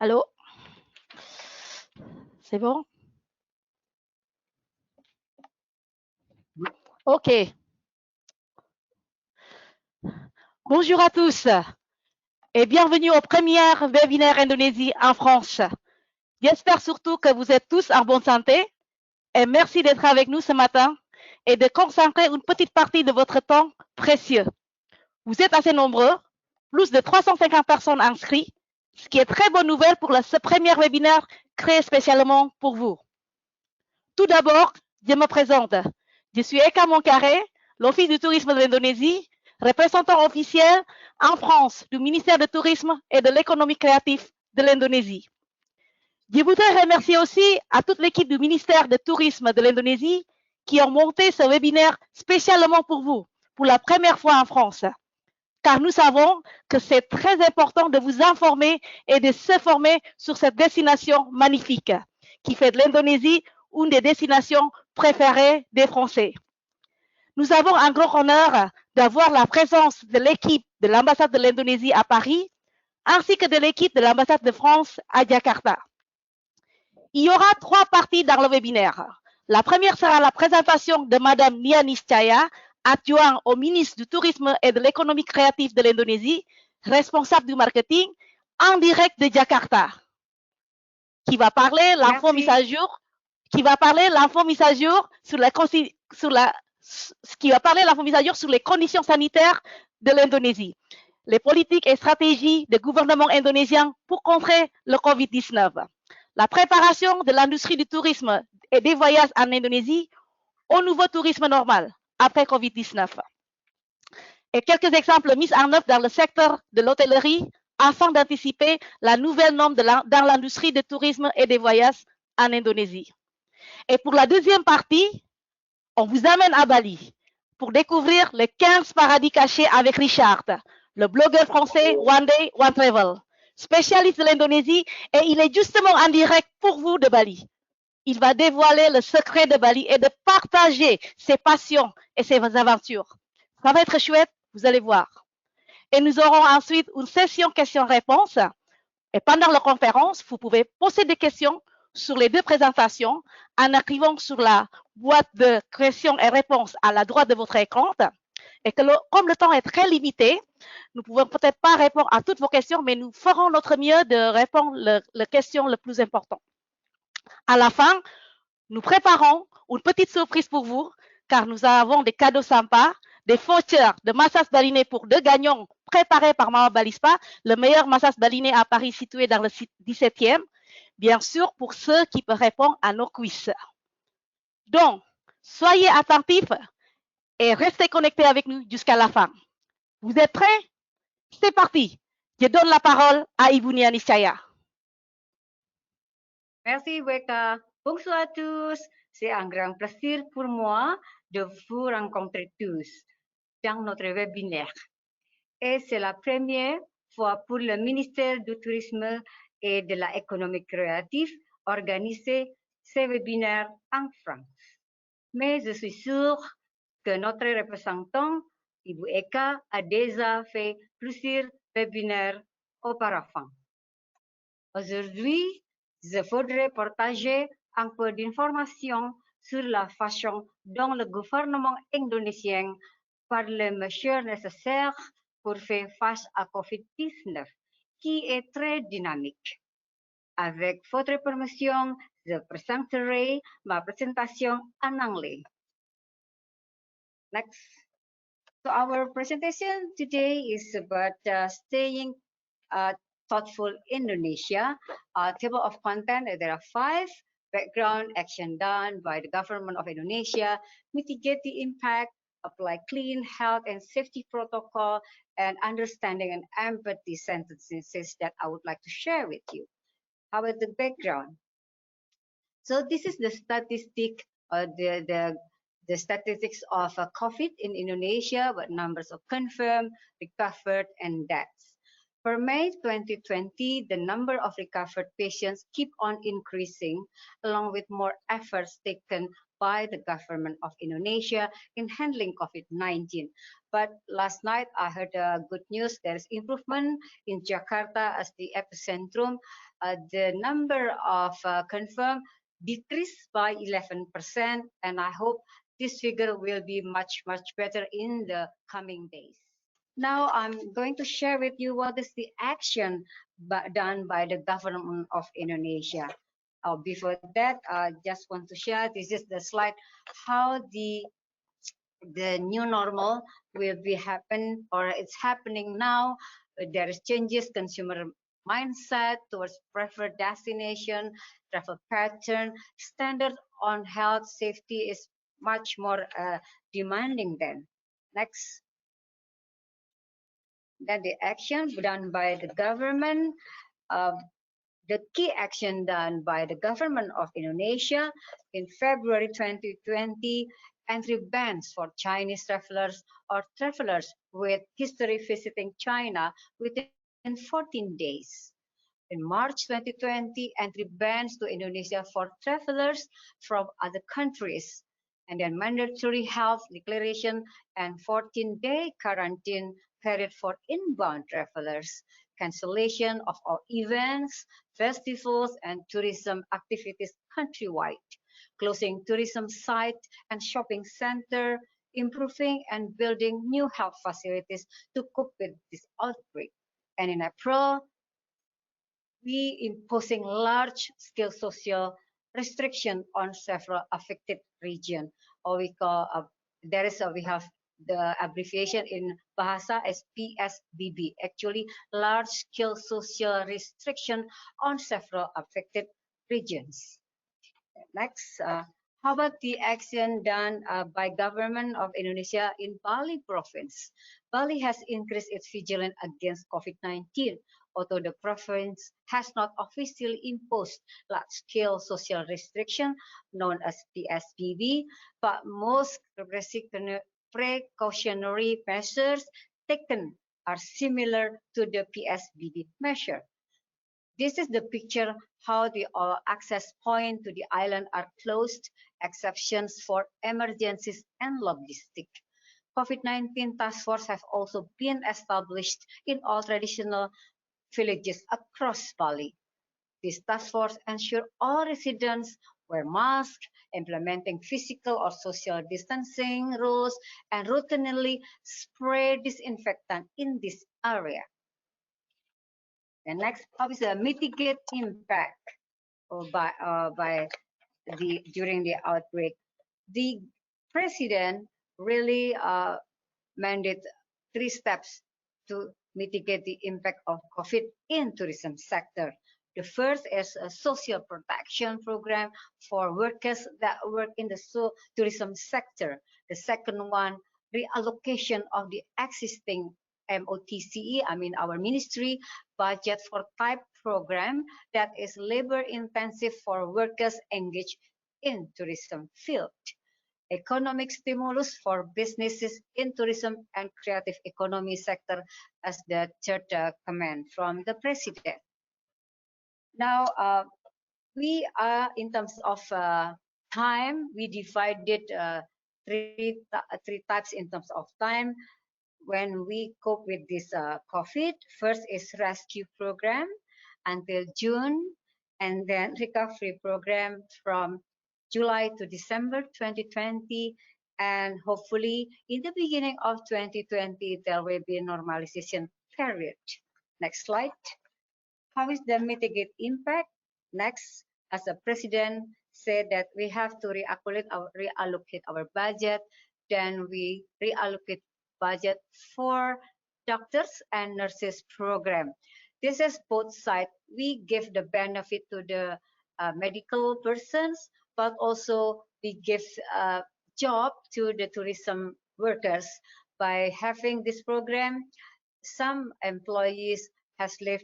Allô? C'est bon? OK. Bonjour à tous et bienvenue au premier webinaire Indonésie en France. J'espère surtout que vous êtes tous en bonne santé et merci d'être avec nous ce matin et de consacrer une petite partie de votre temps précieux. Vous êtes assez nombreux, plus de 350 personnes inscrites, ce qui est très bonne nouvelle pour ce premier webinaire créé spécialement pour vous. Tout d'abord, je me présente. Je suis Eka Moncaré, l'Office du tourisme de l'Indonésie, représentant officiel en France du ministère du Tourisme et de l'économie créative de l'Indonésie. Je voudrais remercier aussi à toute l'équipe du ministère du Tourisme de l'Indonésie qui ont monté ce webinaire spécialement pour vous, pour la première fois en France. Car nous savons que c'est très important de vous informer et de se former sur cette destination magnifique qui fait de l'Indonésie une des destinations préférées des Français. Nous avons un grand honneur d'avoir la présence de l'équipe de l'ambassade de l'Indonésie à Paris, ainsi que de l'équipe de l'ambassade de France à Jakarta. Il y aura 3 parties dans le webinaire. La première sera la présentation de Madame Nia Niscaya, adjoint au ministre du Tourisme et de l'économie créative de l'Indonésie, responsable du marketing, en direct de Jakarta, qui va parler l'info mise à jour sur les conditions sanitaires de l'Indonésie, les politiques et stratégies du gouvernement indonésien pour contrer le Covid-19, la préparation de l'industrie du tourisme et des voyages en Indonésie au nouveau tourisme normal après Covid-19 et quelques exemples mis en œuvre dans le secteur de l'hôtellerie afin d'anticiper la nouvelle norme dans l'industrie du tourisme et des voyages en Indonésie. Et pour la deuxième partie, on vous amène à Bali pour découvrir les 15 paradis cachés avec Richard, le blogueur français One Day, One Travel, spécialiste de l'Indonésie, et il est justement en direct pour vous de Bali. Il va dévoiler le secret de Bali et de partager ses passions et ses aventures. Ça va être chouette, vous allez voir. Et nous aurons ensuite une session questions-réponses. Et pendant la conférence, vous pouvez poser des questions sur les 2 présentations en arrivant sur la boîte de questions et réponses à la droite de votre écran. Et que comme le temps est très limité, nous ne pouvons peut-être pas répondre à toutes vos questions, mais nous ferons notre mieux de répondre les questions les plus importantes. À la fin, nous préparons une petite surprise pour vous, car nous avons des cadeaux sympas, des vouchers de massage baliné pour 2 gagnants préparés par Mama Balispa, le meilleur massage baliné à Paris situé dans le 17e, bien sûr pour ceux qui peuvent répondre à nos quiz. Donc, soyez attentifs et restez connectés avec nous jusqu'à la fin. Vous êtes prêts? C'est parti. Je donne la parole à Ibu Nia Niscaya. Merci Weka. Bonjour à tous. C'est un grand plaisir pour moi de vous rencontrer tous dans notre webinaire. Et c'est la première fois pour le ministère du Tourisme et de l'économie créative organiser ces webinaires en France. Mais je suis sûre que notre représentant, Ibu Eka, a déjà fait plusieurs webinaires auparavant. Aujourd'hui, je voudrais partager un peu d'informations sur la façon dont le gouvernement indonésien par les mesures nécessaires pour faire face à COVID-19, qui est très dynamique. Avec votre permission, je présenterai ma présentation en anglais. Next. So our presentation today is about staying thoughtful Indonesia. Table of content, there are 5. Background action done by the government of Indonesia, mitigate the impact, apply clean health and safety protocol, and understanding and empathy sentences that I would like to share with you. How about the background? So this is the statistic, the statistics of COVID in Indonesia, what numbers of confirmed, recovered, and deaths. For May 2020, the number of recovered patients keep on increasing, along with more efforts taken by the government of Indonesia in handling COVID-19. But last night, I heard good news. There is improvement in Jakarta as the epicentrum. the number of confirmed decreased by 11%, and I hope this figure will be much better in the coming days. Now I'm going to share with you what is the action done by the government of Indonesia. Before that, I just want to share, this is the slide, how the new normal will be happen, or it's happening now. There is changes consumer mindset towards preferred destination, travel pattern, standard on health safety is much more demanding than. Next. Then the action done by the government, the key action done by the government of Indonesia in February 2020, entry bans for Chinese travelers or travelers with history visiting China within 14 days. In March 2020, entry bans to Indonesia for travelers from other countries, and then mandatory health declaration and 14-day quarantine period for inbound travelers, cancellation of all events, festivals, and tourism activities countrywide, closing tourism sites and shopping center, improving and building new health facilities to cope with this outbreak. And in April, we imposing large-scale social restriction on several affected regions, or we call we have the abbreviation in Bahasa as PSBB, actually large-scale social restriction on several affected regions. Next, how about the action done by government of Indonesia in Bali province? Bali has increased its vigilance against COVID-19, although the province has not officially imposed large-scale social restriction known as PSBB, but most precautionary measures taken are similar to the PSBB measure. This is the picture how the all access points to the island are closed, exceptions for emergencies and logistics. COVID-19 task force have also been established in all traditional villages across Bali. This task force ensure all residents wear masks, implementing physical or social distancing rules, and routinely spray disinfectant in this area. And next, how is the mitigate impact during the outbreak? The president really mandated 3 steps to mitigate the impact of COVID in tourism sector. The first is a social protection program for workers that work in the tourism sector. The second one, reallocation of the existing MOTCE, our ministry budget for type program that is labor intensive for workers engaged in tourism field. Economic stimulus for businesses in tourism and creative economy sector as the third command from the president. Now, we are in terms of time, we divided three types in terms of time when we cope with this COVID. First is rescue program until June, and then recovery program from July to December 2020, and hopefully in the beginning of 2020 there will be a normalization period. Next slide. How is the mitigate impact? Next, as the president said that we have to reallocate our budget, then we reallocate budget for doctors and nurses program. This is both sides. We give the benefit to the medical persons, but also we give a job to the tourism workers. By having this program, some employees has laid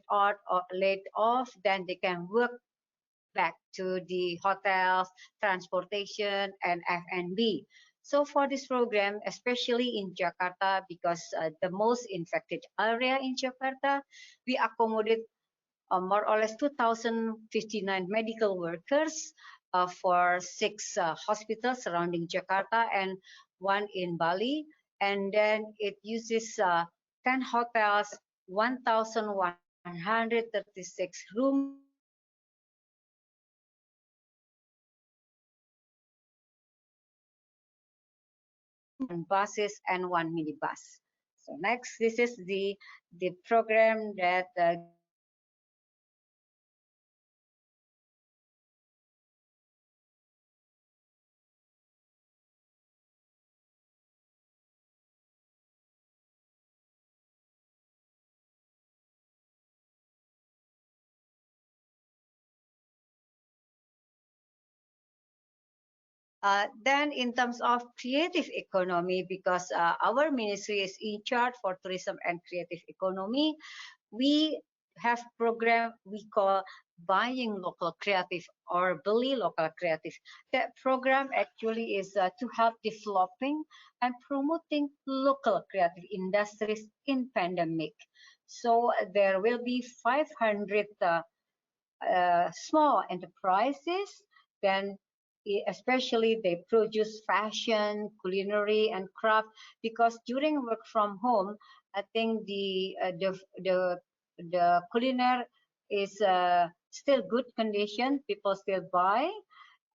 off, then they can work back to the hotels, transportation, and F&B. So for this program, especially in Jakarta, because the most infected area in Jakarta, we accommodate more or less 2,059 medical workers for 6 hospitals surrounding Jakarta and 1 in Bali. And then it uses 10 hotels, 1,136 rooms, 1 buses and 1 minibus. So next, this is the program that then in terms of creative economy, because our ministry is in charge for tourism and creative economy, we have program we call buying local creative or beli local creative. That program actually is to help developing and promoting local creative industries in pandemic. So there will be 500 small enterprises, then especially they produce fashion, culinary, and craft. Because during work from home, I think the culinary is still good condition. People still buy,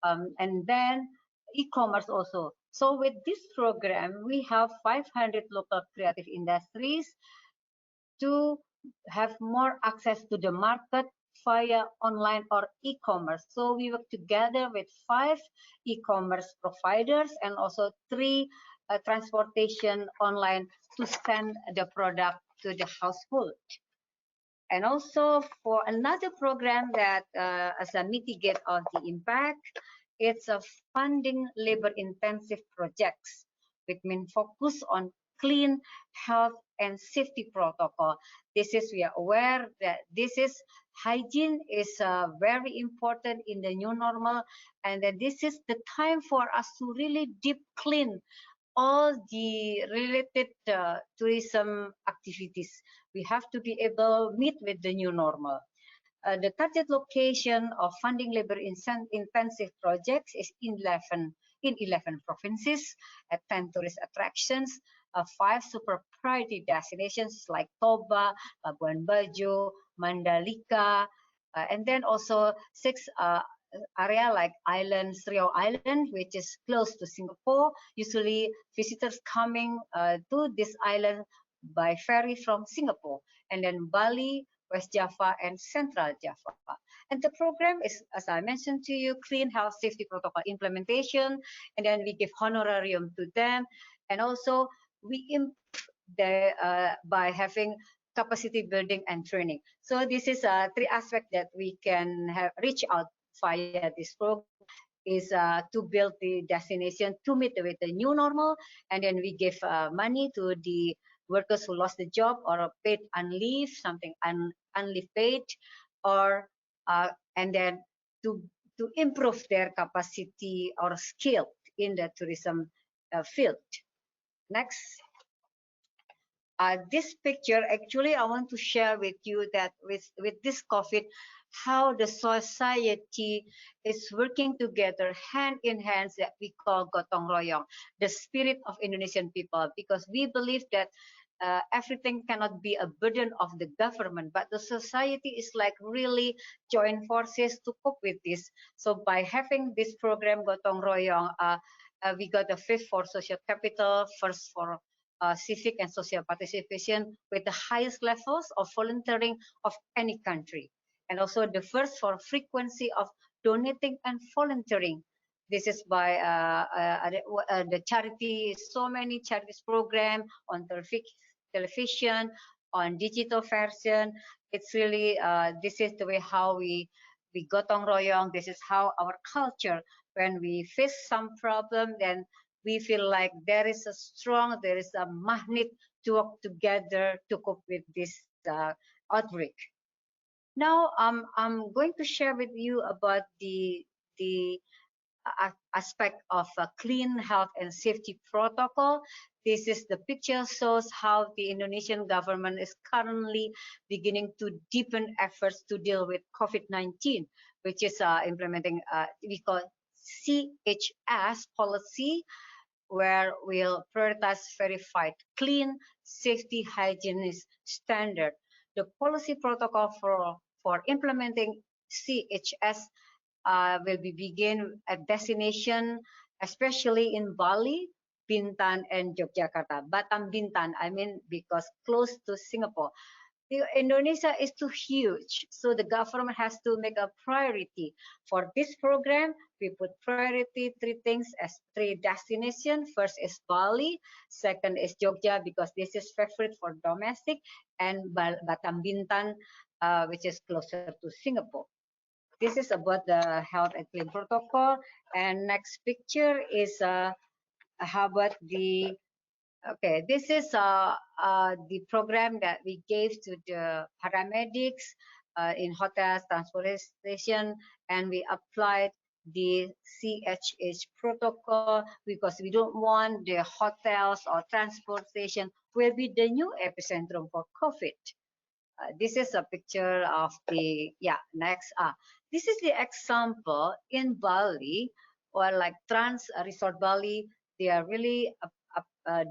and then e-commerce also. So with this program, we have 500 local creative industries to have more access to the market via online or e-commerce. So we work together with 5 e-commerce providers and also 3 transportation online to send the product to the household. And also for another program that as a mitigate of the impact, it's a funding labor intensive projects with main focus on clean health and safety protocol. This is, we are aware that this is hygiene is very important in the new normal, and that this is the time for us to really deep clean all the related tourism activities. We have to be able to meet with the new normal. The target location of funding labor intensive projects is in 11 provinces at 10 tourist attractions, 5 super priority destinations like Toba, Labuan Bajo, Mandalika, and then also 6 area like islands, Riau Island, which is close to Singapore. Usually visitors coming to this island by ferry from Singapore. And then Bali, West Java, and Central Java. And the program is, as I mentioned to you, clean health safety protocol implementation, and then we give honorarium to them. And also we improve by having capacity building and training. So this is 3 aspects that we can have reach out via this program is to build the destination to meet with the new normal, and then we give money to the workers who lost the job or paid unleave, something unleave paid, or and then to improve their capacity or skill in the tourism field. Next. This picture, actually, I want to share with you that with this COVID, how the society is working together hand in hand that we call Gotong Royong, the spirit of Indonesian people, because we believe that everything cannot be a burden of the government, but the society is like really join forces to cope with this. So by having this program Gotong Royong, we got the 5th for social capital, 1st for civic and social participation with the highest levels of volunteering of any country. And also the 1st for frequency of donating and volunteering. This is by the charity, so many charities program on television, on digital version. It's really, this is the way how we Gotong Royong. This is how our culture, when we face some problem, then we feel like there is a magnet to work together to cope with this outbreak. Now, I'm going to share with you about the aspect of a clean health and safety protocol. This is the picture shows how the Indonesian government is currently beginning to deepen efforts to deal with COVID-19, which is implementing we call CHS policy, where we'll prioritize verified clean safety hygienist standard. The policy protocol for implementing CHS will be begin at destination, especially in Bali, Bintan, and Yogyakarta. Batam Bintan, I mean, because close to Singapore. Indonesia is too huge, so the government has to make a priority. For this program, we put priority three things as three destinations. First is Bali, second is Jogja because this is favorite for domestic, and Batam Bintan, which is closer to Singapore. This is about the health and clean protocol. And next picture is how about the okay, this is the program that we gave to the paramedics in hotels, transportation, and we applied the CHH protocol because we don't want the hotels or transportation will be the new epicentrum for COVID. This is a picture of the, next. This is the example in Bali or like Trans Resort Bali. They are really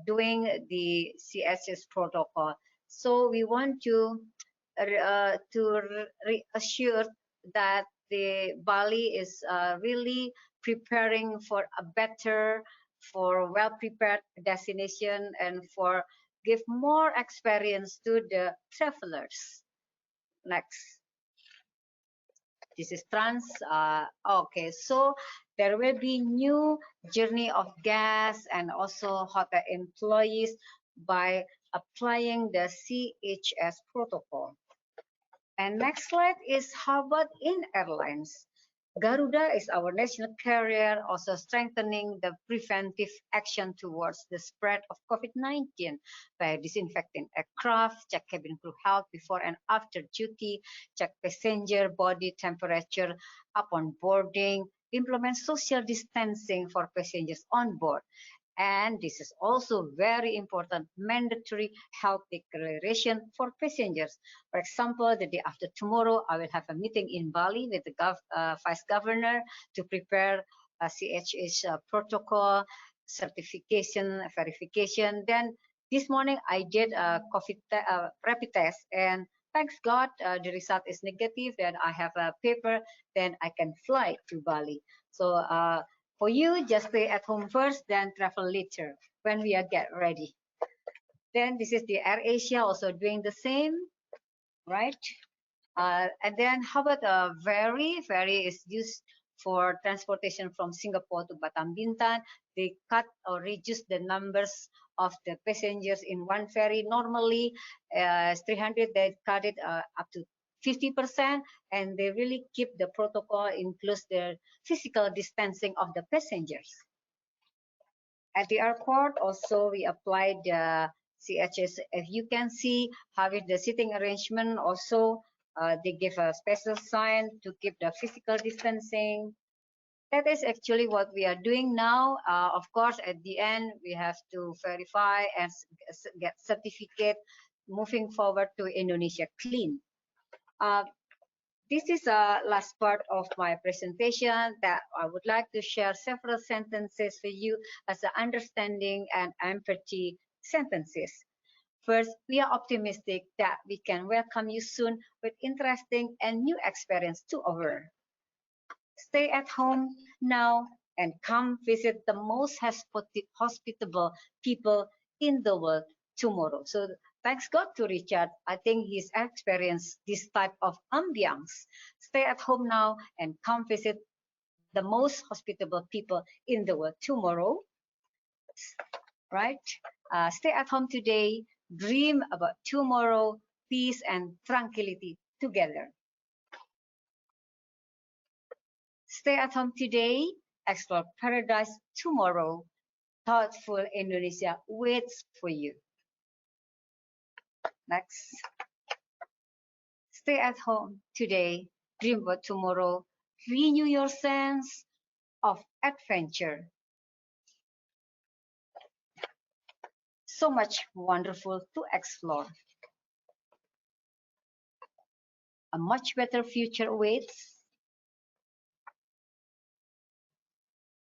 doing the CHS protocol. So we want to reassure that the Bali is really preparing for a better, for well-prepared destination and for give more experience to the travelers. Next. This is trans. Okay, so there will be new journey of guests and also hotel employees by applying the CHS protocol. And next slide is how about in airlines? Garuda is our national carrier, also strengthening the preventive action towards the spread of COVID-19 by disinfecting aircraft, check cabin crew health before and after duty, check passenger body temperature upon boarding, implement social distancing for passengers on board. And this is also very important, mandatory health declaration for passengers. For example, the day after tomorrow, I will have a meeting in Bali with the Vice Governor to prepare a CHH protocol, certification, verification. Then this morning, I did a COVID rapid test, and thanks God, the result is negative. Then I have a paper, then I can fly to Bali. So for you, just stay at home first, then travel later when we are get ready. Then this is the AirAsia also doing the same, right? And then how about ferry? Ferry is used for transportation from Singapore to Batam Bintan. They cut or reduce the numbers of the passengers in one ferry. Normally, 300, they cut it up to 50%, and they really keep the protocol, includes the physical distancing of the passengers. At the airport, also we applied the CHS. If you can see how is the seating arrangement, also they give a special sign to keep the physical distancing. That is actually what we are doing now. Of course, at the end, we have to verify and get certificate moving forward to Indonesia Clean. This is the last part of my presentation that I would like to share several sentences for you as an understanding and empathy sentences. First, we are optimistic that we can welcome you soon with interesting and new experience to our. Stay at home now and come visit the most hospitable people in the world tomorrow. So thanks God to Richard. I think he's experienced this type of ambience. Stay at home now and come visit the most hospitable people in the world tomorrow. Right? Stay at home today. Dream about tomorrow, peace and tranquility together. Stay at home today, explore paradise tomorrow. Thoughtful Indonesia waits for you. Next. Stay at home today, dream about tomorrow, renew your sense of adventure. So much wonderful to explore. A much better future awaits.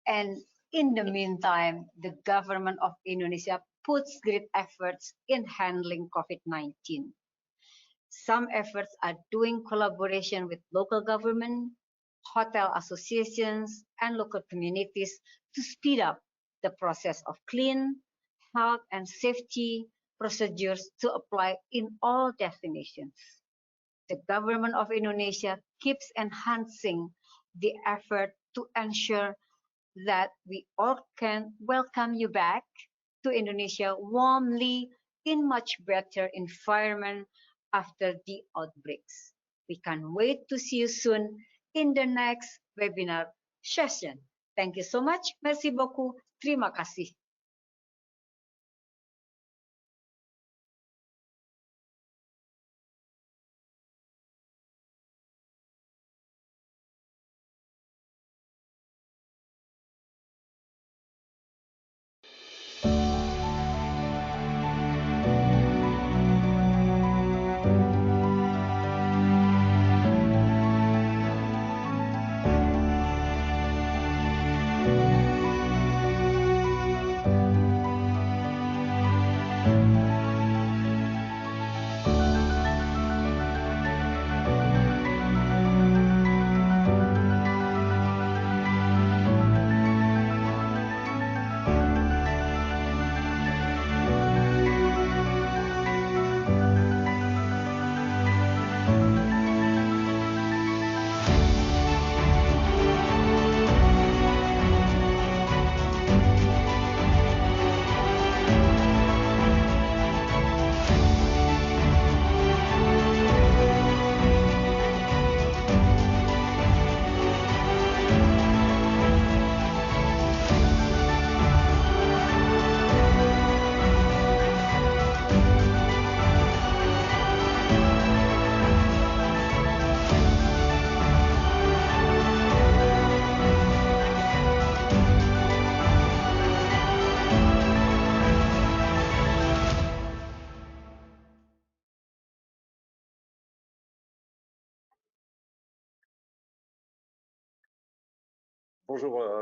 And in the meantime, the government of Indonesia puts great efforts in handling COVID-19. Some efforts are doing collaboration with local government, hotel associations, and local communities to speed up the process of clean, health, and safety procedures to apply in all destinations. The government of Indonesia keeps enhancing the effort to ensure that we all can welcome you back to Indonesia warmly in much better environment after the outbreaks. We can't wait to see you soon in the next webinar session. Thank you so much. Merci beaucoup. Terima kasih.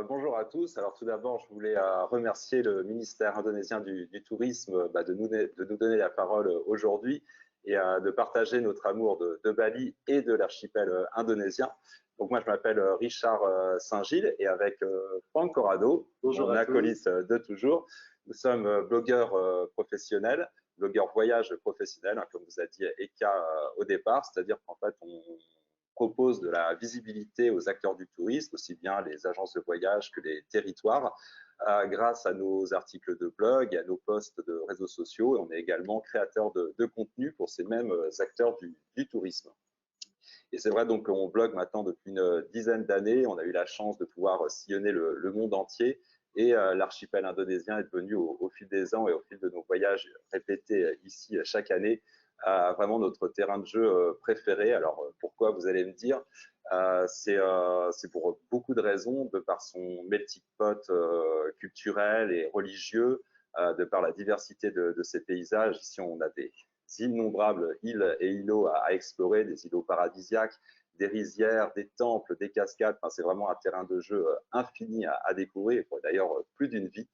Bonjour à tous. Alors tout d'abord, je voulais remercier le ministère indonésien du Tourisme de nous donner la parole aujourd'hui et de partager notre amour de Bali et de l'archipel indonésien. Donc moi, je m'appelle Richard Saint-Gilles et avec Franck Corrado, mon acolyte de toujours, nous sommes blogueurs professionnels, blogueurs voyage professionnels, hein, comme vous a dit Eka au départ, c'est-à-dire qu'en fait, on propose de la visibilité aux acteurs du tourisme, aussi bien les agences de voyage que les territoires, grâce à nos articles de blog et à nos posts de réseaux sociaux. Et on est également créateur de contenu pour ces mêmes acteurs du tourisme. Et c'est vrai donc qu'on blogue maintenant depuis une dizaine d'années. On a eu la chance de pouvoir sillonner le monde entier. Et l'archipel indonésien est devenu au fil des ans et au fil de nos voyages répétés ici chaque année, vraiment notre terrain de jeu préféré. Alors pourquoi, vous allez me dire, c'est pour beaucoup de raisons, de par son melting pot culturel et religieux, de par la diversité de ses paysages. Ici, on a des innombrables îles et îlots à explorer, des îlots paradisiaques, des rizières, des temples, des cascades. Enfin, c'est vraiment un terrain de jeu infini à découvrir, d'ailleurs plus d'une vie.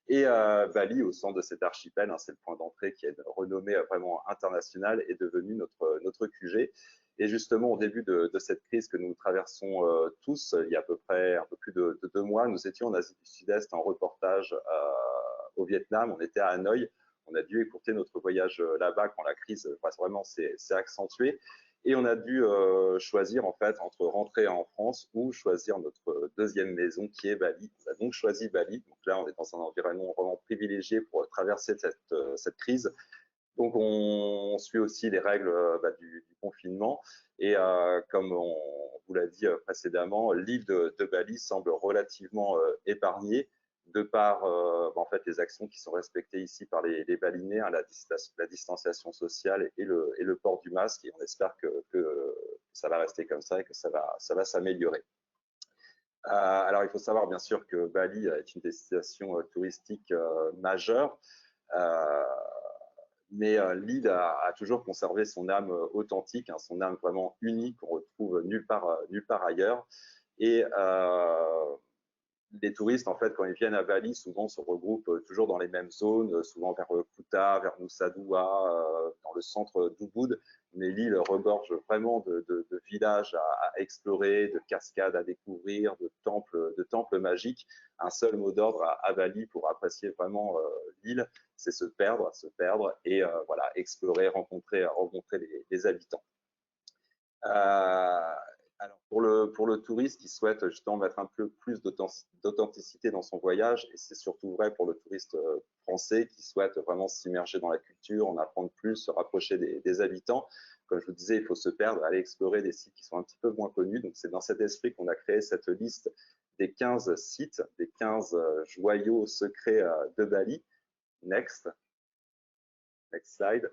Et Bali, au centre de cet archipel, hein, c'est le point d'entrée qui a une renommée vraiment internationale, est devenu notre QG. Et justement, au début de cette crise que nous traversons tous, il y a à peu près un peu plus de 2 mois, nous étions en Asie du Sud-Est en reportage au Vietnam. On était à Hanoï. On a dû écourter notre voyage là-bas quand la crise vraiment s'est accentuée. Et on a dû choisir en fait entre rentrer en France ou choisir notre deuxième maison qui est Bali. On a donc choisi Bali. Donc là, on est dans un environnement vraiment privilégié pour traverser cette crise. Donc on suit aussi les règles du confinement. Et comme on vous l'a dit précédemment, l'île de Bali semble relativement épargnée de par en fait, les actions qui sont respectées ici par les Balinais, hein, la distanciation sociale et le port du masque. Et on espère que ça va rester comme ça et que ça va s'améliorer. Alors, il faut savoir bien sûr que Bali est une destination touristique majeure, mais l'île a toujours conservé son âme authentique, hein, son âme vraiment unique qu'on retrouve nulle part ailleurs. Et les touristes, en fait, quand ils viennent à Bali, souvent se regroupent toujours dans les mêmes zones, souvent vers Kuta, vers Nusa Dua, dans le centre d'Ubud. Mais l'île regorge vraiment de villages à explorer, de cascades à découvrir, de temples magiques. Un seul mot d'ordre à Bali pour apprécier vraiment l'île, c'est se perdre et voilà, explorer, rencontrer les habitants. Alors pour le touriste qui souhaite justement mettre un peu plus d'authenticité dans son voyage, et c'est surtout vrai pour le touriste français qui souhaite vraiment s'immerger dans la culture, en apprendre plus, se rapprocher des habitants. Comme je vous disais, il faut se perdre, aller explorer des sites qui sont un petit peu moins connus. Donc c'est dans cet esprit qu'on a créé cette liste des 15 sites, des 15 joyaux secrets de Bali. Next slide.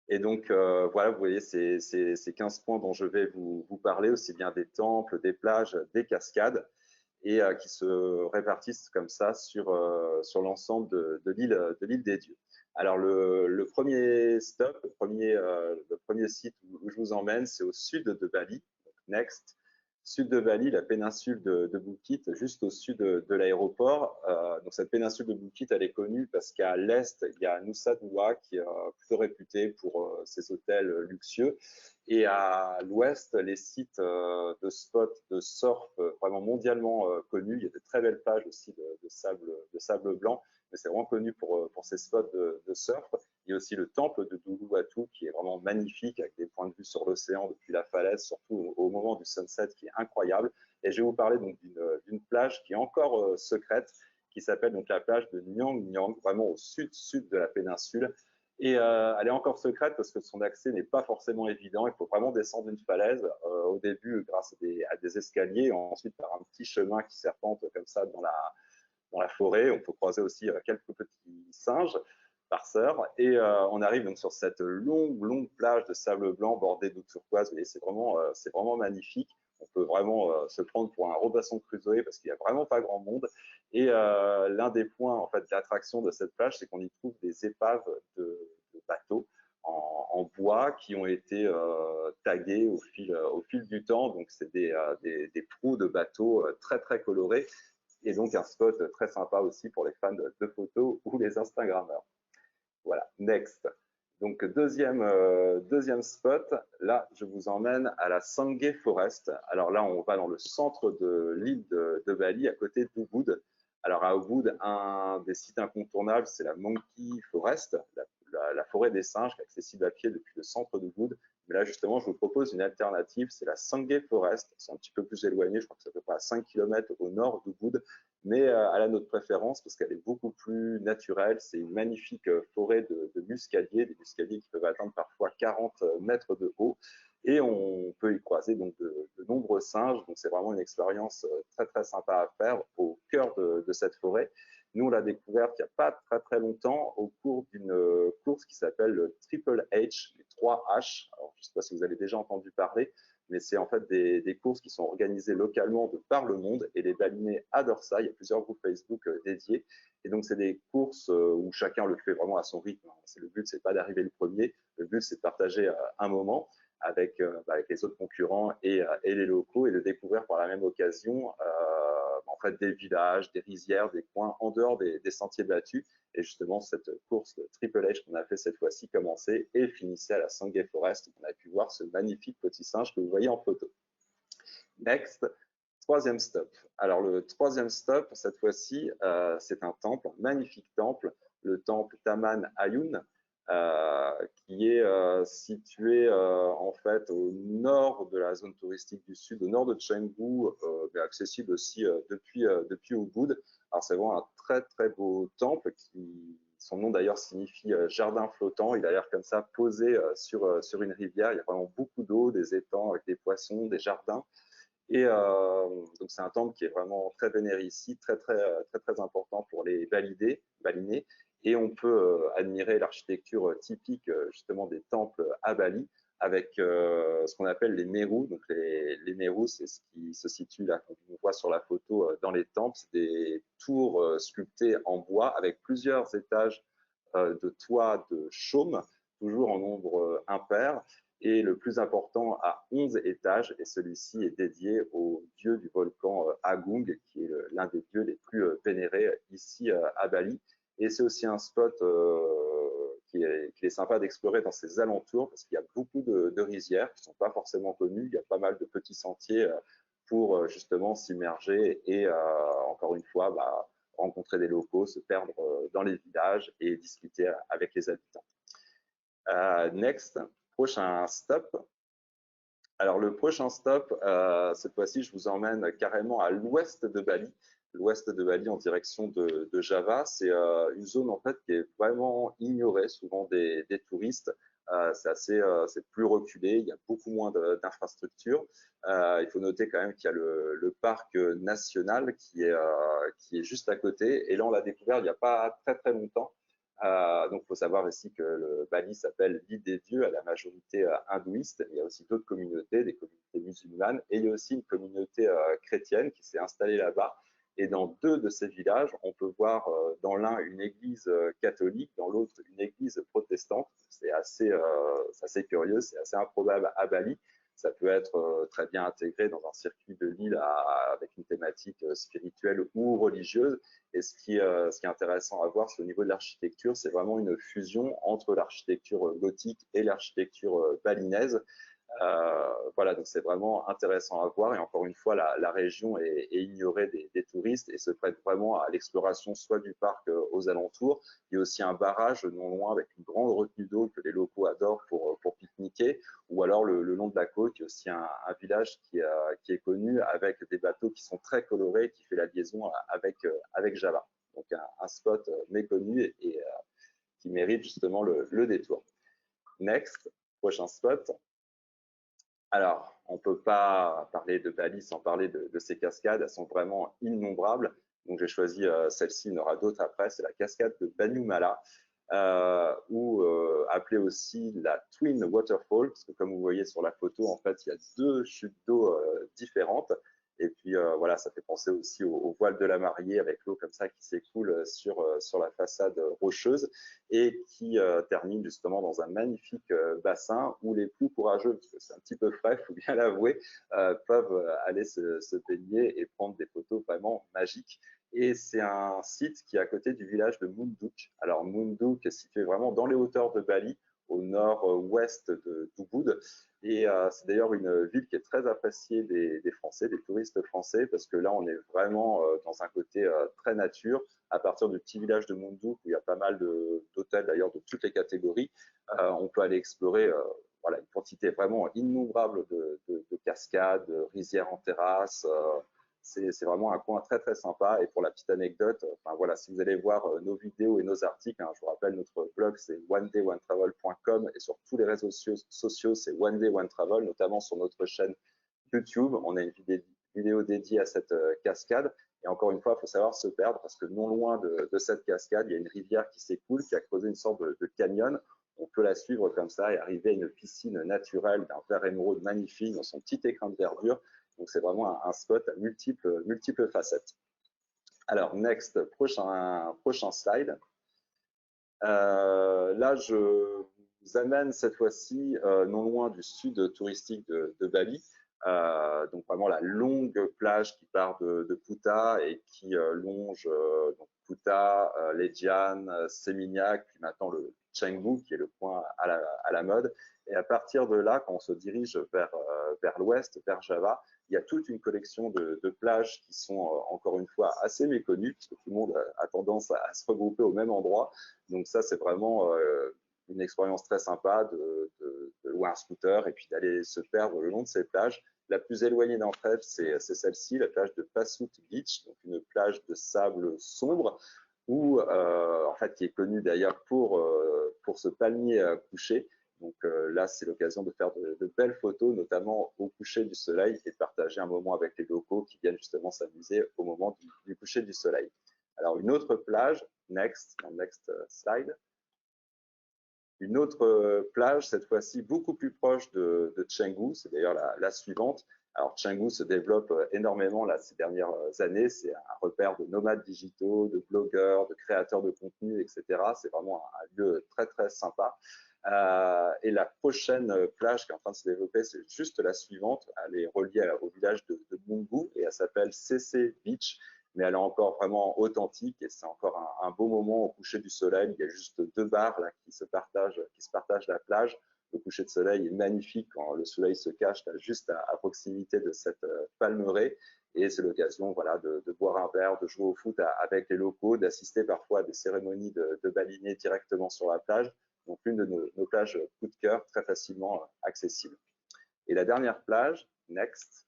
Et donc, voilà, vous voyez ces 15 points dont je vais vous parler, aussi bien des temples, des plages, des cascades, et qui se répartissent comme ça sur l'ensemble de l'île des Dieux. Alors, le premier stop, le premier site où je vous emmène, c'est au sud de Bali, donc next. Sud de Bali, la péninsule de Bukit, juste au sud de l'aéroport. Donc cette péninsule de Bukit, elle est connue parce qu'à l'est, il y a Nusa Dua qui est plutôt réputé pour ses hôtels luxueux. Et à l'ouest, les sites de spots de surf vraiment mondialement connus. Il y a de très belles plages aussi de sable blanc, mais c'est vraiment connu pour ces spots de surf. Il y a aussi le temple de Uluwatu qui est vraiment magnifique avec des points de vue sur l'océan depuis la falaise, surtout au moment du sunset qui est incroyable. Et je vais vous parler donc d'une plage qui est encore secrète, qui s'appelle donc la plage de Nyang Nyang, vraiment au sud de la péninsule. Et elle est encore secrète parce que son accès n'est pas forcément évident. Il faut vraiment descendre une falaise au début grâce à des escaliers, et ensuite par un petit chemin qui serpente comme ça dans la forêt. On peut croiser aussi quelques petits singes farceurs. Et on arrive donc sur cette longue plage de sable blanc bordée d'eau turquoise. Et c'est vraiment magnifique. On peut vraiment se prendre pour un Robinson Crusoe parce qu'il n'y a vraiment pas grand monde. Et l'un des points en fait d'attraction de cette plage, c'est qu'on y trouve des épaves de bateaux en bois qui ont été tagués au fil du temps. Donc c'est des proues de bateaux très colorés. Et donc un spot très sympa aussi pour les fans de photos ou les Instagrammeurs. Voilà, next. Donc deuxième spot, là je vous emmène à la Sangay Forest. Alors là on va dans le centre de l'île de Bali, à côté d'Ubud. Alors à Ubud, un des sites incontournables, c'est la Monkey Forest, la forêt des singes, qui est accessible à pied depuis le centre d'Ubud. Mais là, justement, je vous propose une alternative, c'est la Sangay Forest. C'est un petit peu plus éloigné, je crois que c'est à peu près à 5 km au nord d'Ubud, mais elle a notre préférence parce qu'elle est beaucoup plus naturelle. C'est une magnifique forêt de muscadiers, des muscadiers qui peuvent atteindre parfois 40 mètres de haut. Et on peut y croiser donc de nombreux singes. Donc c'est vraiment une expérience très sympa à faire au cœur de cette forêt. Nous, on l'a découverte il n'y a pas très longtemps au cours d'une course qui s'appelle le Triple H, les 3 H. Alors, je ne sais pas si vous avez déjà entendu parler, mais c'est en fait des courses qui sont organisées localement de par le monde et les Balinais adorent ça. Il y a plusieurs groupes Facebook dédiés. Et donc, c'est des courses où chacun le fait vraiment à son rythme. Le but, c'est pas d'arriver le premier. Le but, c'est de partager un moment avec les autres concurrents et les locaux et de découvrir par la même occasion en fait des villages, des rizières, des coins en dehors des sentiers battus. Et justement, cette course Triple H qu'on a fait cette fois-ci commençait et finissait à la Sangay Forest. On a pu voir ce magnifique petit singe que vous voyez en photo. Next, troisième stop. Alors le troisième stop, cette fois-ci, c'est un temple, un magnifique temple, le temple Taman Ayun, qui est situé en fait au nord de la zone touristique du sud, au nord de Canggu, mais accessible aussi depuis Ubud. Alors c'est vraiment un très beau temple qui, son nom d'ailleurs signifie jardin flottant. Il a l'air comme ça posé sur une rivière. Il y a vraiment beaucoup d'eau, des étangs avec des poissons, des jardins. Et donc c'est un temple qui est vraiment très vénéré ici, très important pour les Balinais. Et on peut admirer l'architecture typique justement des temples à Bali avec ce qu'on appelle les merus. Donc les merus, c'est ce qui se situe là, comme on voit sur la photo dans les temples. C'est des tours sculptées en bois avec plusieurs étages de toits de chaume, toujours en nombre impair. et le plus important a 11 étages, et celui-ci est dédié au dieu du volcan Agung, qui est l'un des dieux les plus vénérés ici à Bali. Et c'est aussi un spot qui est sympa d'explorer dans ses alentours, parce qu'il y a beaucoup de rizières qui ne sont pas forcément connues. Il y a pas mal de petits sentiers pour justement s'immerger et encore une fois rencontrer des locaux, se perdre dans les villages et discuter avec les habitants. Next, prochain stop. Alors le prochain stop, cette fois-ci, je vous emmène carrément à l'ouest de Bali. L'ouest de Bali en direction de Java. C'est une zone en fait qui est vraiment ignorée souvent des touristes. C'est plus reculé, il y a beaucoup moins d'infrastructures. Il faut noter quand même qu'il y a le parc national qui est juste à côté. Et là, on l'a découvert il n'y a pas très très longtemps. Donc, il faut savoir ici que le Bali s'appelle l'île des dieux à la majorité hindouiste. Il y a aussi d'autres communautés, des communautés musulmanes, et il y a aussi une communauté chrétienne qui s'est installée là-bas. Et dans deux de ces villages, on peut voir dans l'un une église catholique, dans l'autre une église protestante. C'est assez curieux, c'est assez improbable à Bali. Ça peut être très bien intégré dans un circuit de l'île avec une thématique spirituelle ou religieuse. Et ce qui est intéressant à voir, c'est au niveau de l'architecture, c'est vraiment une fusion entre l'architecture gothique et l'architecture balinaise. Voilà, donc c'est vraiment intéressant à voir. Et encore une fois, la région est ignorée des touristes et se prête vraiment à l'exploration soit du parc aux alentours. Il y a aussi un barrage non loin avec une grande retenue d'eau que les locaux adorent pour pique-niquer. Ou alors le long de la côte, il y a aussi un village qui est connu avec des bateaux qui sont très colorés, qui fait la liaison avec Java. Donc un spot méconnu et qui mérite justement le détour. Next, prochain spot. Alors, on ne peut pas parler de Bali sans parler de ces cascades. Elles sont vraiment innombrables. Donc, j'ai choisi celle-ci. Il y en aura d'autres après. C'est la cascade de Banyumala, ou appelée aussi la Twin Waterfall, parce que comme vous voyez sur la photo, en fait, il y a deux chutes d'eau différentes. Et puis, voilà, ça fait penser aussi au voile de la mariée avec l'eau comme ça qui s'écoule sur la façade rocheuse et qui termine justement dans un magnifique bassin où les plus courageux, parce que c'est un petit peu frais, il faut bien l'avouer, peuvent aller se baigner et prendre des photos vraiment magiques. Et c'est un site qui est à côté du village de Munduk. Alors, Munduk est situé vraiment dans les hauteurs de Bali, au nord-ouest d'Ubud. Et c'est d'ailleurs une ville qui est très appréciée des Français, des touristes français, parce que là, on est vraiment dans un côté très nature. À partir du petit village de Munduk, où il y a pas mal d'hôtels d'ailleurs de toutes les catégories, on peut aller explorer voilà, une quantité vraiment innombrable de cascades, de rizières en terrasse. C'est vraiment un coin très très sympa. Et pour la petite anecdote, enfin voilà, si vous allez voir nos vidéos et nos articles, je vous rappelle, notre blog c'est onedayOneTravel.com et sur tous les réseaux sociaux c'est One Day One Travel, notamment sur notre chaîne YouTube. On a une vidéo dédiée à cette cascade. Et encore une fois, il faut savoir se perdre parce que non loin de cette cascade, il y a une rivière qui s'écoule, qui a creusé une sorte de canyon. On peut la suivre comme ça et arriver à une piscine naturelle d'un vert émeraude magnifique dans son petit écrin de verdure. Donc, c'est vraiment un spot à multiples facettes. Alors, next, prochain slide. Là, je vous amène cette fois-ci non loin du sud touristique de Bali. Donc, vraiment la longue plage qui part de Kuta et qui longe donc Kuta, Legian, Seminyak, puis maintenant le Canggu, qui est le point à la mode. Et à partir de là, quand on se dirige vers l'ouest, vers Java, il y a toute une collection de plages qui sont encore une fois assez méconnues, parce que tout le monde a tendance à se regrouper au même endroit. Donc ça, c'est vraiment une expérience très sympa de louer un scooter et puis d'aller se perdre le long de ces plages. La plus éloignée d'entre elles, c'est celle-ci, la plage de Pasut Beach, donc une plage de sable sombre, où, en fait, qui est connue d'ailleurs pour ce palmier couché. Donc là, c'est l'occasion de faire de belles photos, notamment au coucher du soleil, et de partager un moment avec les locaux qui viennent justement s'amuser au moment du coucher du soleil. Alors, une autre plage, next slide. Une autre plage, cette fois-ci beaucoup plus proche de Canggu, c'est d'ailleurs la suivante. Alors, Canggu se développe énormément là, ces dernières années. C'est un repère de nomades digitaux, de blogueurs, de créateurs de contenu, etc. C'est vraiment un lieu très, très sympa. Et la prochaine plage qui est en train de se développer, c'est juste la suivante. Elle est reliée au village de Mungu et elle s'appelle CC Beach, mais elle est encore vraiment authentique et c'est encore un beau moment au coucher du soleil. Il y a juste 2 bars là, qui se partagent la plage. Le coucher de soleil est magnifique quand le soleil se cache là, juste à proximité de cette palmeraie. Et c'est l'occasion voilà, de boire un verre, de jouer au foot avec les locaux, d'assister parfois à des cérémonies de balinés directement sur la plage. Donc l'une de nos plages coup de cœur, très facilement accessible. Et la dernière plage, next.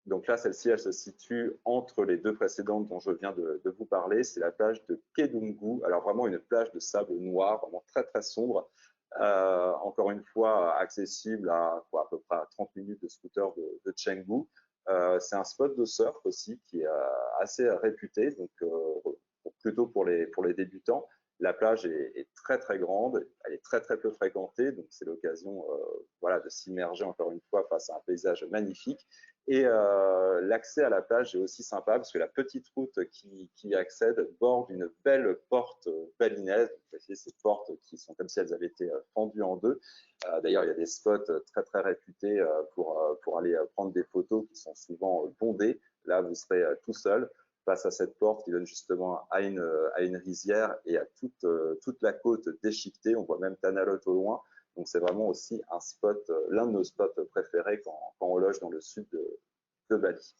Donc là, celle-ci, elle se situe entre les 2 précédentes dont je viens de vous parler. C'est la plage de Kedungu. Alors vraiment une plage de sable noir, vraiment très très sombre. Encore une fois, accessible à peu près à 30 minutes de scooter de Chengdu. C'est un spot de surf aussi qui est assez réputé, donc plutôt pour les débutants. La plage est très très grande, elle est très très peu fréquentée, donc c'est l'occasion voilà, de s'immerger encore une fois face à un paysage magnifique. Et l'accès à la plage est aussi sympa parce que la petite route qui y accède borde une belle porte balinaise. Vous voyez ces portes qui sont comme si elles avaient été fendues en 2. D'ailleurs, il y a des spots très très réputés pour aller prendre des photos qui sont souvent bondés. Là, vous serez tout seul face à cette porte qui donne justement à une rizière et à toute la côte déchiquetée. On voit même Tanalot au loin. Donc, c'est vraiment aussi un spot, l'un de nos spots préférés quand on loge dans le sud de Bali.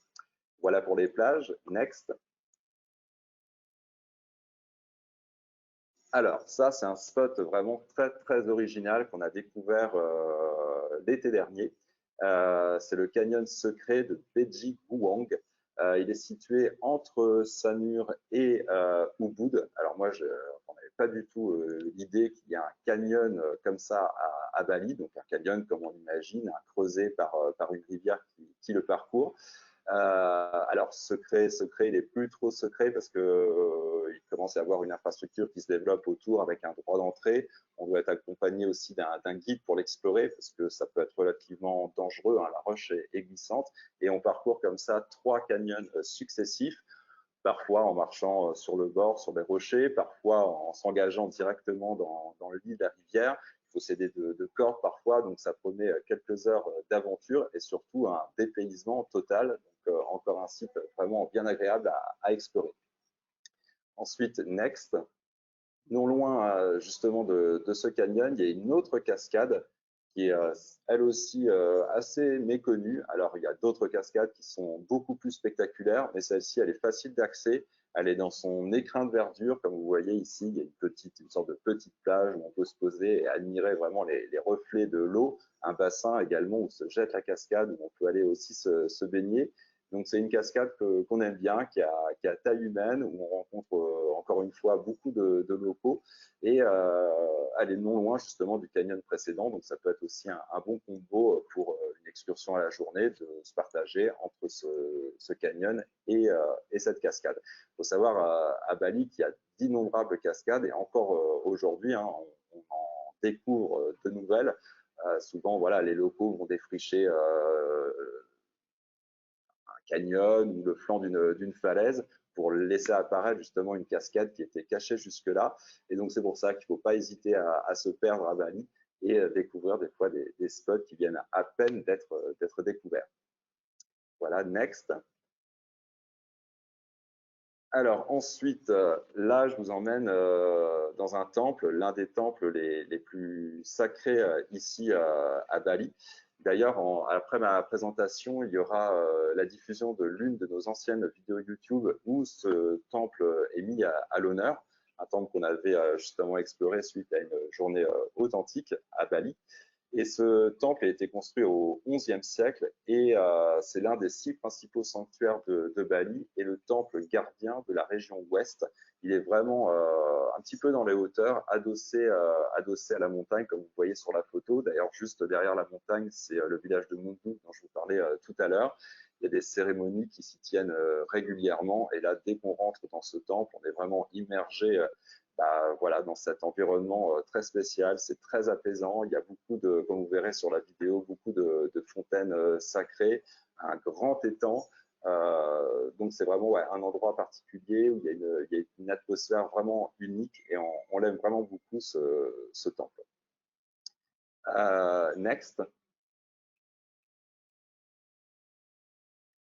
Voilà pour les plages. Next. Alors, ça, c'est un spot vraiment très, très original qu'on a découvert l'été dernier. C'est le canyon secret de Beji Guang. Il est situé entre Sanur et Ubud. Alors moi, on n'avait pas du tout l'idée qu'il y a un canyon comme ça à Bali, donc un canyon comme on l'imagine, creusé par une rivière qui le parcourt. Alors secret, il est plus trop secret parce que il commence à y avoir une infrastructure qui se développe autour avec un droit d'entrée. On doit être accompagné aussi d'un guide pour l'explorer parce que ça peut être relativement dangereux. Hein, la roche est glissante et on parcourt comme ça 3 canyons successifs. Parfois en marchant sur le bord, sur des rochers, parfois en s'engageant directement dans le lit de la rivière. Il faut s'aider de cordes parfois, donc ça promet quelques heures d'aventure et surtout un dépaysement total. Donc encore un site vraiment bien agréable à explorer. Ensuite, next. Non loin justement de ce canyon, il y a une autre cascade qui est elle aussi assez méconnue. Alors, il y a d'autres cascades qui sont beaucoup plus spectaculaires, mais celle-ci, elle est facile d'accès. Elle est dans son écrin de verdure. Comme vous voyez ici, il y a une sorte de petite plage où on peut se poser et admirer vraiment les reflets de l'eau. Un bassin également où se jette la cascade, où on peut aller aussi se baigner. Donc, c'est une cascade qu'on aime bien, qui a taille humaine, où on rencontre encore une fois beaucoup de locaux. Et elle est non loin justement du canyon précédent. Donc, ça peut être aussi un bon combo pour une excursion à la journée, de se partager entre ce canyon et cette cascade. Il faut savoir à Bali qu'il y a d'innombrables cascades et encore aujourd'hui, hein, on en découvre de nouvelles. Souvent, voilà, les locaux vont défricher canyon ou le flanc d'une falaise pour laisser apparaître justement une cascade qui était cachée jusque-là. Et donc, c'est pour ça qu'il ne faut pas hésiter à se perdre à Bali et découvrir des fois des spots qui viennent à peine d'être découverts. Voilà, next. Alors ensuite, là, je vous emmène dans un temple, l'un des temples les plus sacrés ici à Bali. D'ailleurs, après ma présentation, il y aura la diffusion de l'une de nos anciennes vidéos YouTube où ce temple est mis à l'honneur, un temple qu'on avait justement exploré suite à une journée authentique à Bali. Et ce temple a été construit au XIe siècle et c'est l'un des 6 principaux sanctuaires de Bali et le temple gardien de la région ouest. Il est vraiment un petit peu dans les hauteurs, adossé à la montagne, comme vous voyez sur la photo. D'ailleurs, juste derrière la montagne, c'est le village de Mungu dont je vous parlais tout à l'heure. Il y a des cérémonies qui s'y tiennent régulièrement et là, dès qu'on rentre dans ce temple, on est vraiment immergé voilà, dans cet environnement très spécial. C'est très apaisant. Il y a beaucoup de, comme vous verrez sur la vidéo, beaucoup de fontaines sacrées, un grand étang. Donc c'est vraiment un endroit particulier où il y a une atmosphère vraiment unique et on l'aime vraiment beaucoup ce temple. Next.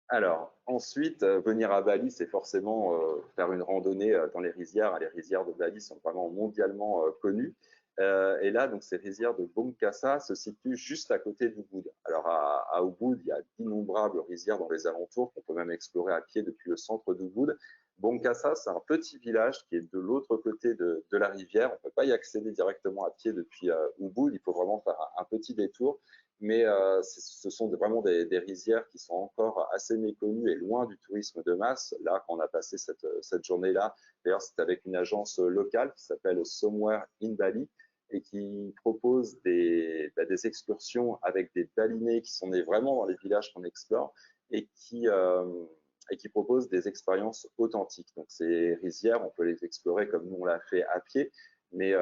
Alors, ensuite, venir à Bali, c'est forcément faire une randonnée dans les rizières. Les rizières de Bali sont vraiment mondialement connues. Et là, donc, ces rizières de Bongkasa se situent juste à côté d'Ubud. Alors, à Ubud, il y a d'innombrables rizières dans les alentours qu'on peut même explorer à pied depuis le centre d'Ubud. Bongkasa, c'est un petit village qui est de l'autre côté de la rivière. On ne peut pas y accéder directement à pied depuis Ubud. Il faut vraiment faire un petit détour. Mais ce sont vraiment des rizières qui sont encore assez méconnues et loin du tourisme de masse. Là, quand on a passé cette journée-là, d'ailleurs, c'est avec une agence locale qui s'appelle Somewhere in Bali et qui propose des excursions avec des balinés qui sont nés vraiment dans les villages qu'on explore et qui proposent des expériences authentiques. Donc, ces rizières, on peut les explorer comme nous on l'a fait à pied, mais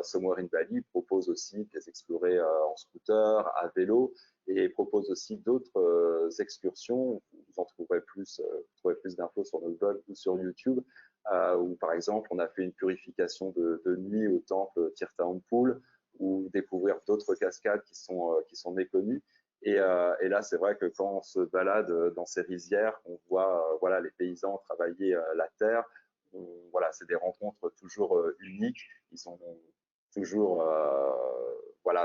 Somewhere in Bali propose aussi de les explorer en scooter, à vélo, et propose aussi d'autres excursions. Vous en trouverez plus d'infos sur notre blog ou sur YouTube, où par exemple on a fait une purification de nuit au temple Tirtha Ampul, ou découvrir d'autres cascades qui sont méconnues. Et là, c'est vrai que quand on se balade dans ces rizières, on voit les paysans travailler la terre. Voilà, c'est des rencontres toujours uniques. Ils sont toujours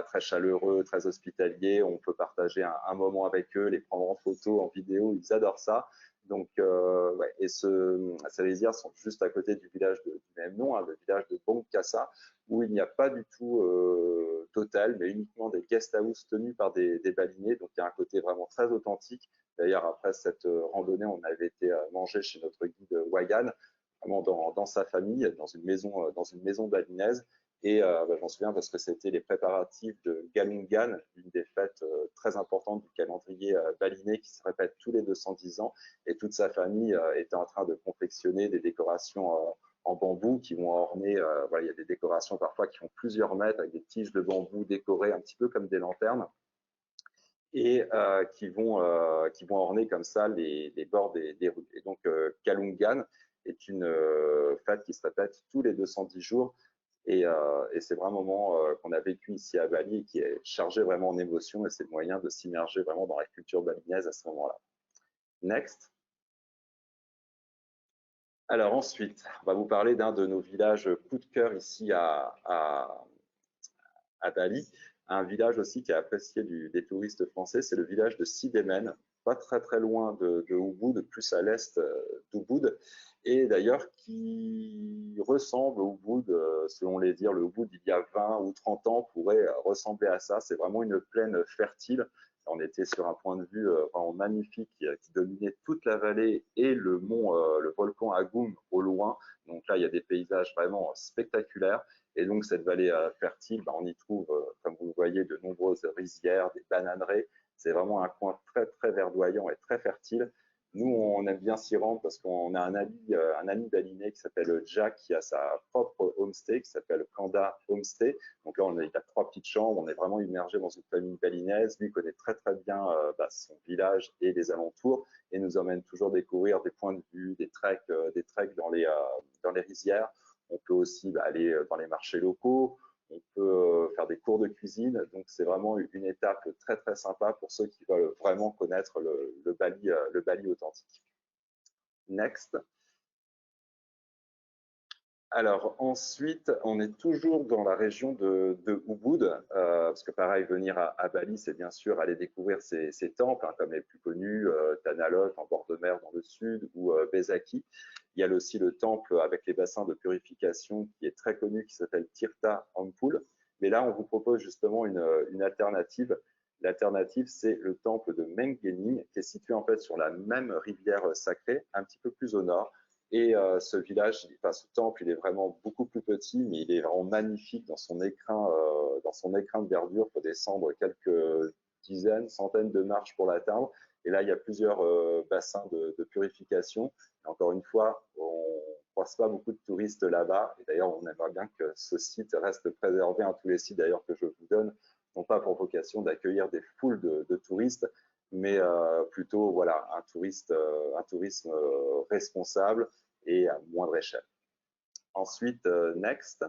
très chaleureux, très hospitaliers. On peut partager un moment avec eux, les prendre en photo, en vidéo. Ils adorent ça. Donc, et ces rizières sont juste à côté du village du même nom, le village de Bongkasa, où il n'y a pas du tout d'hôtel, mais uniquement des guest house tenus par des balinés. Donc, il y a un côté vraiment très authentique. D'ailleurs, après cette randonnée, on avait été manger chez notre guide Wayan, vraiment dans sa famille, dans une maison balinaise. Et j'en souviens parce que c'était les préparatifs de Galungan, une des fêtes très importantes du calendrier balinais qui se répète tous les 210 ans. Et toute sa famille était en train de confectionner des décorations en bambou qui vont orner, il y a des décorations parfois qui font plusieurs mètres avec des tiges de bambou décorées un petit peu comme des lanternes et qui vont orner comme ça les bords des rues. Et donc Galungan est une fête qui se répète tous les 210 jours. Et c'est vraiment un moment qu'on a vécu ici à Bali et qui est chargé vraiment en émotions, et c'est le moyen de s'immerger vraiment dans la culture balinaise à ce moment-là. Next. Alors ensuite, on va vous parler d'un de nos villages coup de cœur ici à Bali, un village aussi qui est apprécié des touristes français, c'est le village de Sidemen, pas très très loin de Ubud, plus à l'est d'Ubud, et d'ailleurs qui ressemble au Ubud, selon les dires, le Ubud il y a 20 ou 30 ans pourrait ressembler à ça. C'est vraiment une plaine fertile. On était sur un point de vue vraiment magnifique qui dominait toute la vallée et le volcan Agung au loin. Donc là, il y a des paysages vraiment spectaculaires. Et donc, cette vallée fertile, on y trouve, comme vous le voyez, de nombreuses rizières, des bananeraies. C'est vraiment un coin très, très verdoyant et très fertile. Nous, on aime bien s'y rendre parce qu'on a un ami balinais qui s'appelle Jack, qui a sa propre homestay, qui s'appelle Kanda Homestay. Donc là, il a 3 petites chambres, on est vraiment immergé dans une famille balinaise. Lui connaît très, très bien son village et les alentours et nous emmène toujours découvrir des points de vue, des treks dans les rizières. On peut aussi aller dans les marchés locaux, on peut faire des cours de cuisine. Donc, c'est vraiment une étape très, très sympa pour ceux qui veulent vraiment connaître le Bali authentique. Next. Alors ensuite, on est toujours dans la région de Ubud, parce que pareil, venir à Bali, c'est bien sûr aller découvrir ces temples, comme les plus connus, Tanah Lot en bord de mer dans le sud, ou Besaki. Il y a aussi le temple avec les bassins de purification qui est très connu, qui s'appelle Tirtha Ampul. Mais là, on vous propose justement une alternative. L'alternative, c'est le temple de Mengening, qui est situé en fait sur la même rivière sacrée, un petit peu plus au nord. Et ce village, ce temple, il est vraiment beaucoup plus petit, mais il est vraiment magnifique dans son écrin de verdure. Il faut descendre quelques dizaines, centaines de marches pour l'atteindre. Et là, il y a plusieurs bassins de purification. Et encore une fois, on ne croise pas beaucoup de touristes là-bas. Et d'ailleurs, on aimerait bien que ce site reste préservé. Tous les sites d'ailleurs que je vous donne n'ont pas pour vocation d'accueillir des foules de touristes, mais plutôt voilà, un tourisme responsable et à moindre échelle. Ensuite, next.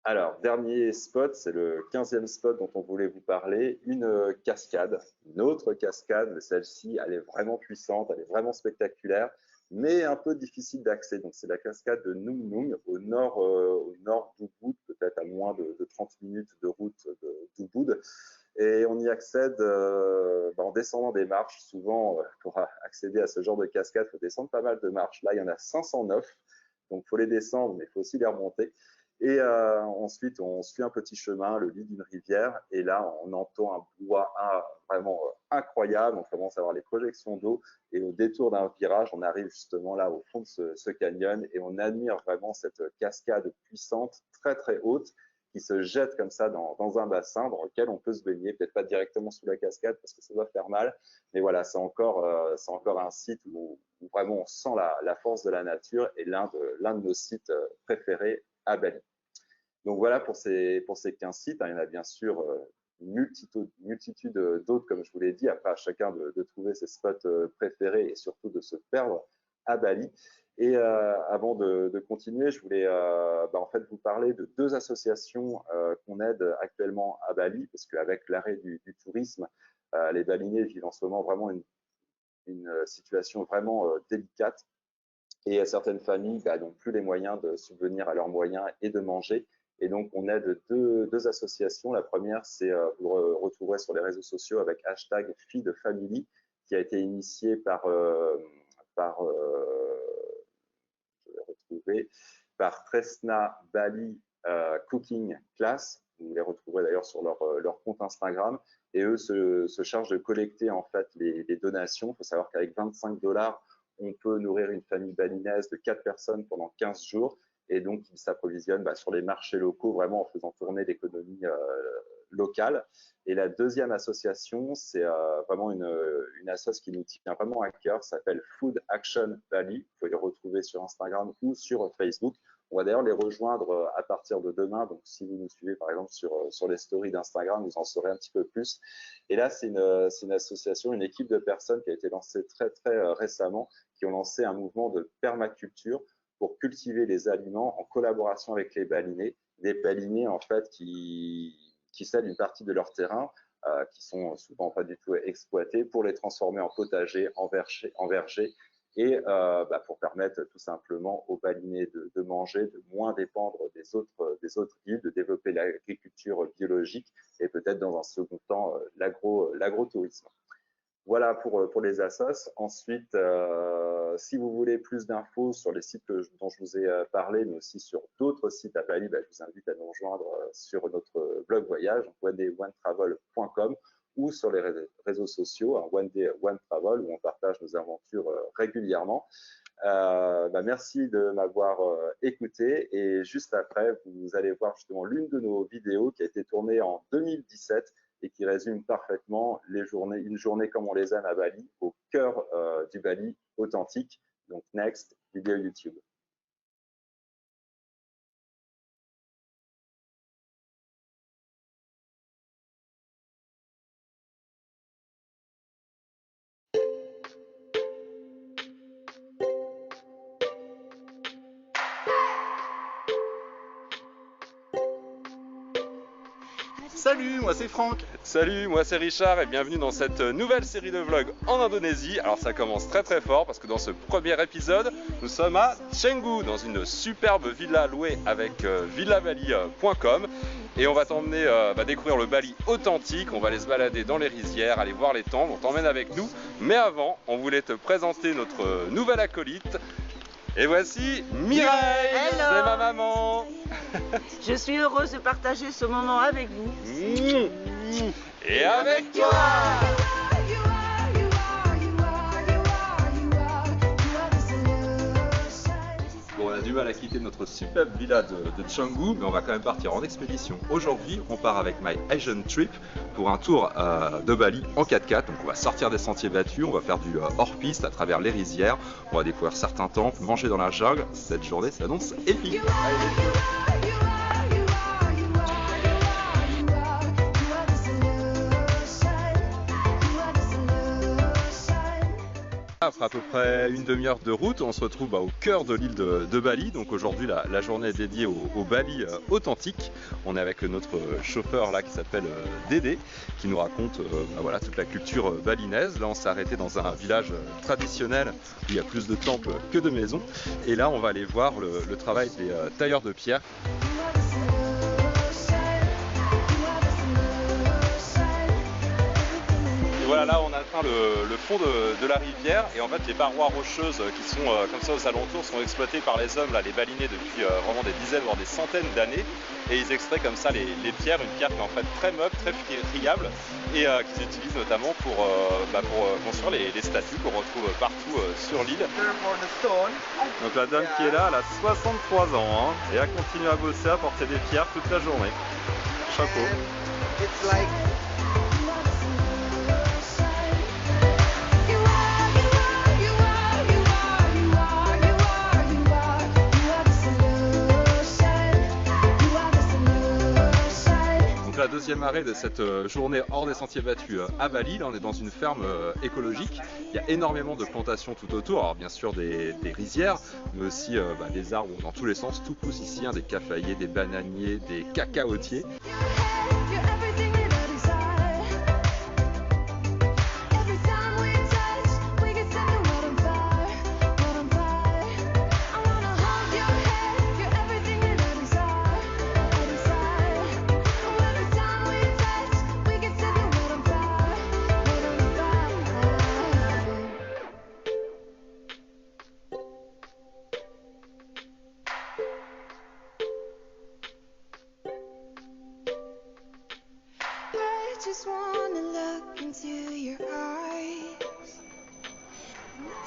Alors, dernier spot, c'est le 15e spot dont on voulait vous parler, une cascade, une autre cascade, mais celle-ci, elle est vraiment puissante, elle est vraiment spectaculaire, mais un peu difficile d'accès. Donc, c'est la cascade de Nung Nung, au nord d'Ubud, peut-être à moins de 30 minutes de route d'Ubud. Et on y accède en descendant des marches. Souvent, pour accéder à ce genre de cascade, il faut descendre pas mal de marches. Là, il y en a 509, donc il faut les descendre, mais il faut aussi les remonter. Et ensuite, on suit un petit chemin, le lit d'une rivière, et là, on entend un bois vraiment incroyable. On commence à voir les projections d'eau, et au détour d'un virage, on arrive justement là au fond de ce canyon, et on admire vraiment cette cascade puissante, très très haute, qui se jette comme ça dans un bassin dans lequel on peut se baigner, peut-être pas directement sous la cascade parce que ça doit faire mal, mais voilà, c'est encore un site où vraiment on sent la force de la nature, et l'un de nos sites préférés à Bali. Donc voilà pour ces 15 sites. Il y en a bien sûr une multitude d'autres, comme je vous l'ai dit. Après, à chacun de trouver ses spots préférés et surtout de se perdre à Bali. Et avant de continuer, je voulais en fait vous parler de deux associations qu'on aide actuellement à Bali, parce qu'avec l'arrêt du tourisme, les Balinais vivent en ce moment vraiment une situation vraiment délicate. Et certaines familles n'ont plus les moyens de subvenir à leurs moyens et de manger. Et donc, on aide deux associations. La première, c'est, vous le retrouverez sur les réseaux sociaux avec #FeedFamily, qui a été initiée par Tresna Bali Cooking Class. Vous les retrouverez d'ailleurs sur leur compte Instagram. Et eux se chargent de collecter en fait les donations. Il faut savoir qu'avec 25 $, on peut nourrir une famille balinaise de 4 personnes pendant 15 jours. Et donc, ils s'approvisionnent sur les marchés locaux, vraiment en faisant tourner l'économie locale. Et la deuxième association, c'est vraiment une association qui nous tient vraiment à cœur, s'appelle Food Action Bali. Vous pouvez les retrouver sur Instagram ou sur Facebook. On va d'ailleurs les rejoindre à partir de demain. Donc, si vous nous suivez, par exemple, sur les stories d'Instagram, vous en saurez un petit peu plus. Et là, c'est une association, une équipe de personnes qui a été lancée très, très récemment, qui ont lancé un mouvement de permaculture pour cultiver les aliments en collaboration avec les Balinais. Des Balinais, en fait, qui cèdent une partie de leur terrain, qui sont souvent pas du tout exploités, pour les transformer en potager, en verger, et pour permettre tout simplement aux Balinais de manger, de moins dépendre des autres îles, de développer l'agriculture biologique et peut-être dans un second temps l'agrotourisme. Voilà pour les assos. Ensuite, si vous voulez plus d'infos sur les sites dont je vous ai parlé, mais aussi sur d'autres sites à Bali, je vous invite à nous rejoindre sur notre blog voyage, onedayOneTravel.com, ou sur les réseaux sociaux, One Day One Travel, où on partage nos aventures régulièrement. Merci de m'avoir écouté, et juste après, vous allez voir justement l'une de nos vidéos qui a été tournée en 2017 et qui résume parfaitement une journée comme on les aime à Bali, au cœur du Bali authentique. Donc, next, vidéo YouTube. Salut, moi c'est Franck. Salut, moi c'est Richard et bienvenue dans cette nouvelle série de vlogs en Indonésie. Alors ça commence très très fort parce que dans ce premier épisode, nous sommes à Canggu, dans une superbe villa louée avec villavali.com, et on va t'emmener découvrir le Bali authentique. On va aller se balader dans les rizières, aller voir les temples, on t'emmène avec nous. Mais avant, on voulait te présenter notre nouvelle acolyte. Et voici Mireille, c'est ma maman. Je suis heureuse de partager ce moment avec vous. Et avec toi. Bon, on a du mal à quitter notre superbe villa de Canggu, mais on va quand même partir en expédition. Aujourd'hui, on part avec My Asian Trip pour un tour de Bali en 4x4. Donc on va sortir des sentiers battus, on va faire du hors-piste à travers les rizières, on va découvrir certains temples, manger dans la jungle. Cette journée s'annonce épique. fera à peu près une demi-heure de route. On se retrouve au cœur de l'île de Bali. Donc aujourd'hui, la journée est dédiée au Bali authentique. On est avec notre chauffeur là qui s'appelle Dédé, qui nous raconte voilà, toute la culture balinaise. Là, on s'est arrêté dans un village traditionnel où il y a plus de temples que de maisons. Et là, on va aller voir le travail des tailleurs de pierre. Voilà, là on atteint le fond de la rivière et en fait les parois rocheuses qui sont comme ça aux alentours sont exploitées par les hommes, là, les balinais, depuis vraiment des dizaines voire des centaines d'années, et ils extraient comme ça les pierres, une pierre qui est en fait très meuble, très friable et qu'ils utilisent notamment pour construire les statues qu'on retrouve partout sur l'île. Donc la dame qui est là, elle a 63 ans hein, et elle continue à bosser, à porter des pierres toute la journée. Chapeau. La deuxième arrêt de cette journée hors des sentiers battus à Bali. Là on est dans une ferme écologique. Il y a énormément de plantations tout autour, alors bien sûr des rizières, mais aussi des arbres dans tous les sens. Tout pousse ici, hein, des caféiers, des bananiers, des cacaotiers.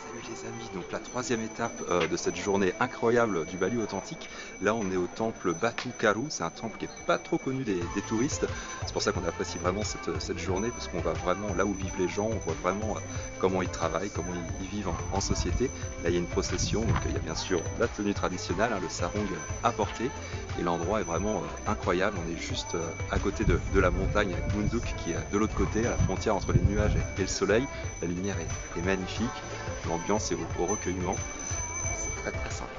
Salut les amis, donc la troisième étape de cette journée incroyable du Bali authentique. Là on est au temple Batu Karu, c'est un temple qui n'est pas trop connu des touristes. C'est pour ça qu'on apprécie vraiment cette journée, parce qu'on va vraiment là où vivent les gens, on voit vraiment comment ils travaillent, comment ils vivent en société. Là il y a une procession, donc il y a bien sûr la tenue traditionnelle, hein, le sarong à porter, et l'endroit est vraiment incroyable. On est juste à côté de la montagne Munduk qui est de l'autre côté, à la frontière entre les nuages et le soleil. La lumière est magnifique, l'ambiance est au recueillement, c'est très très sympa.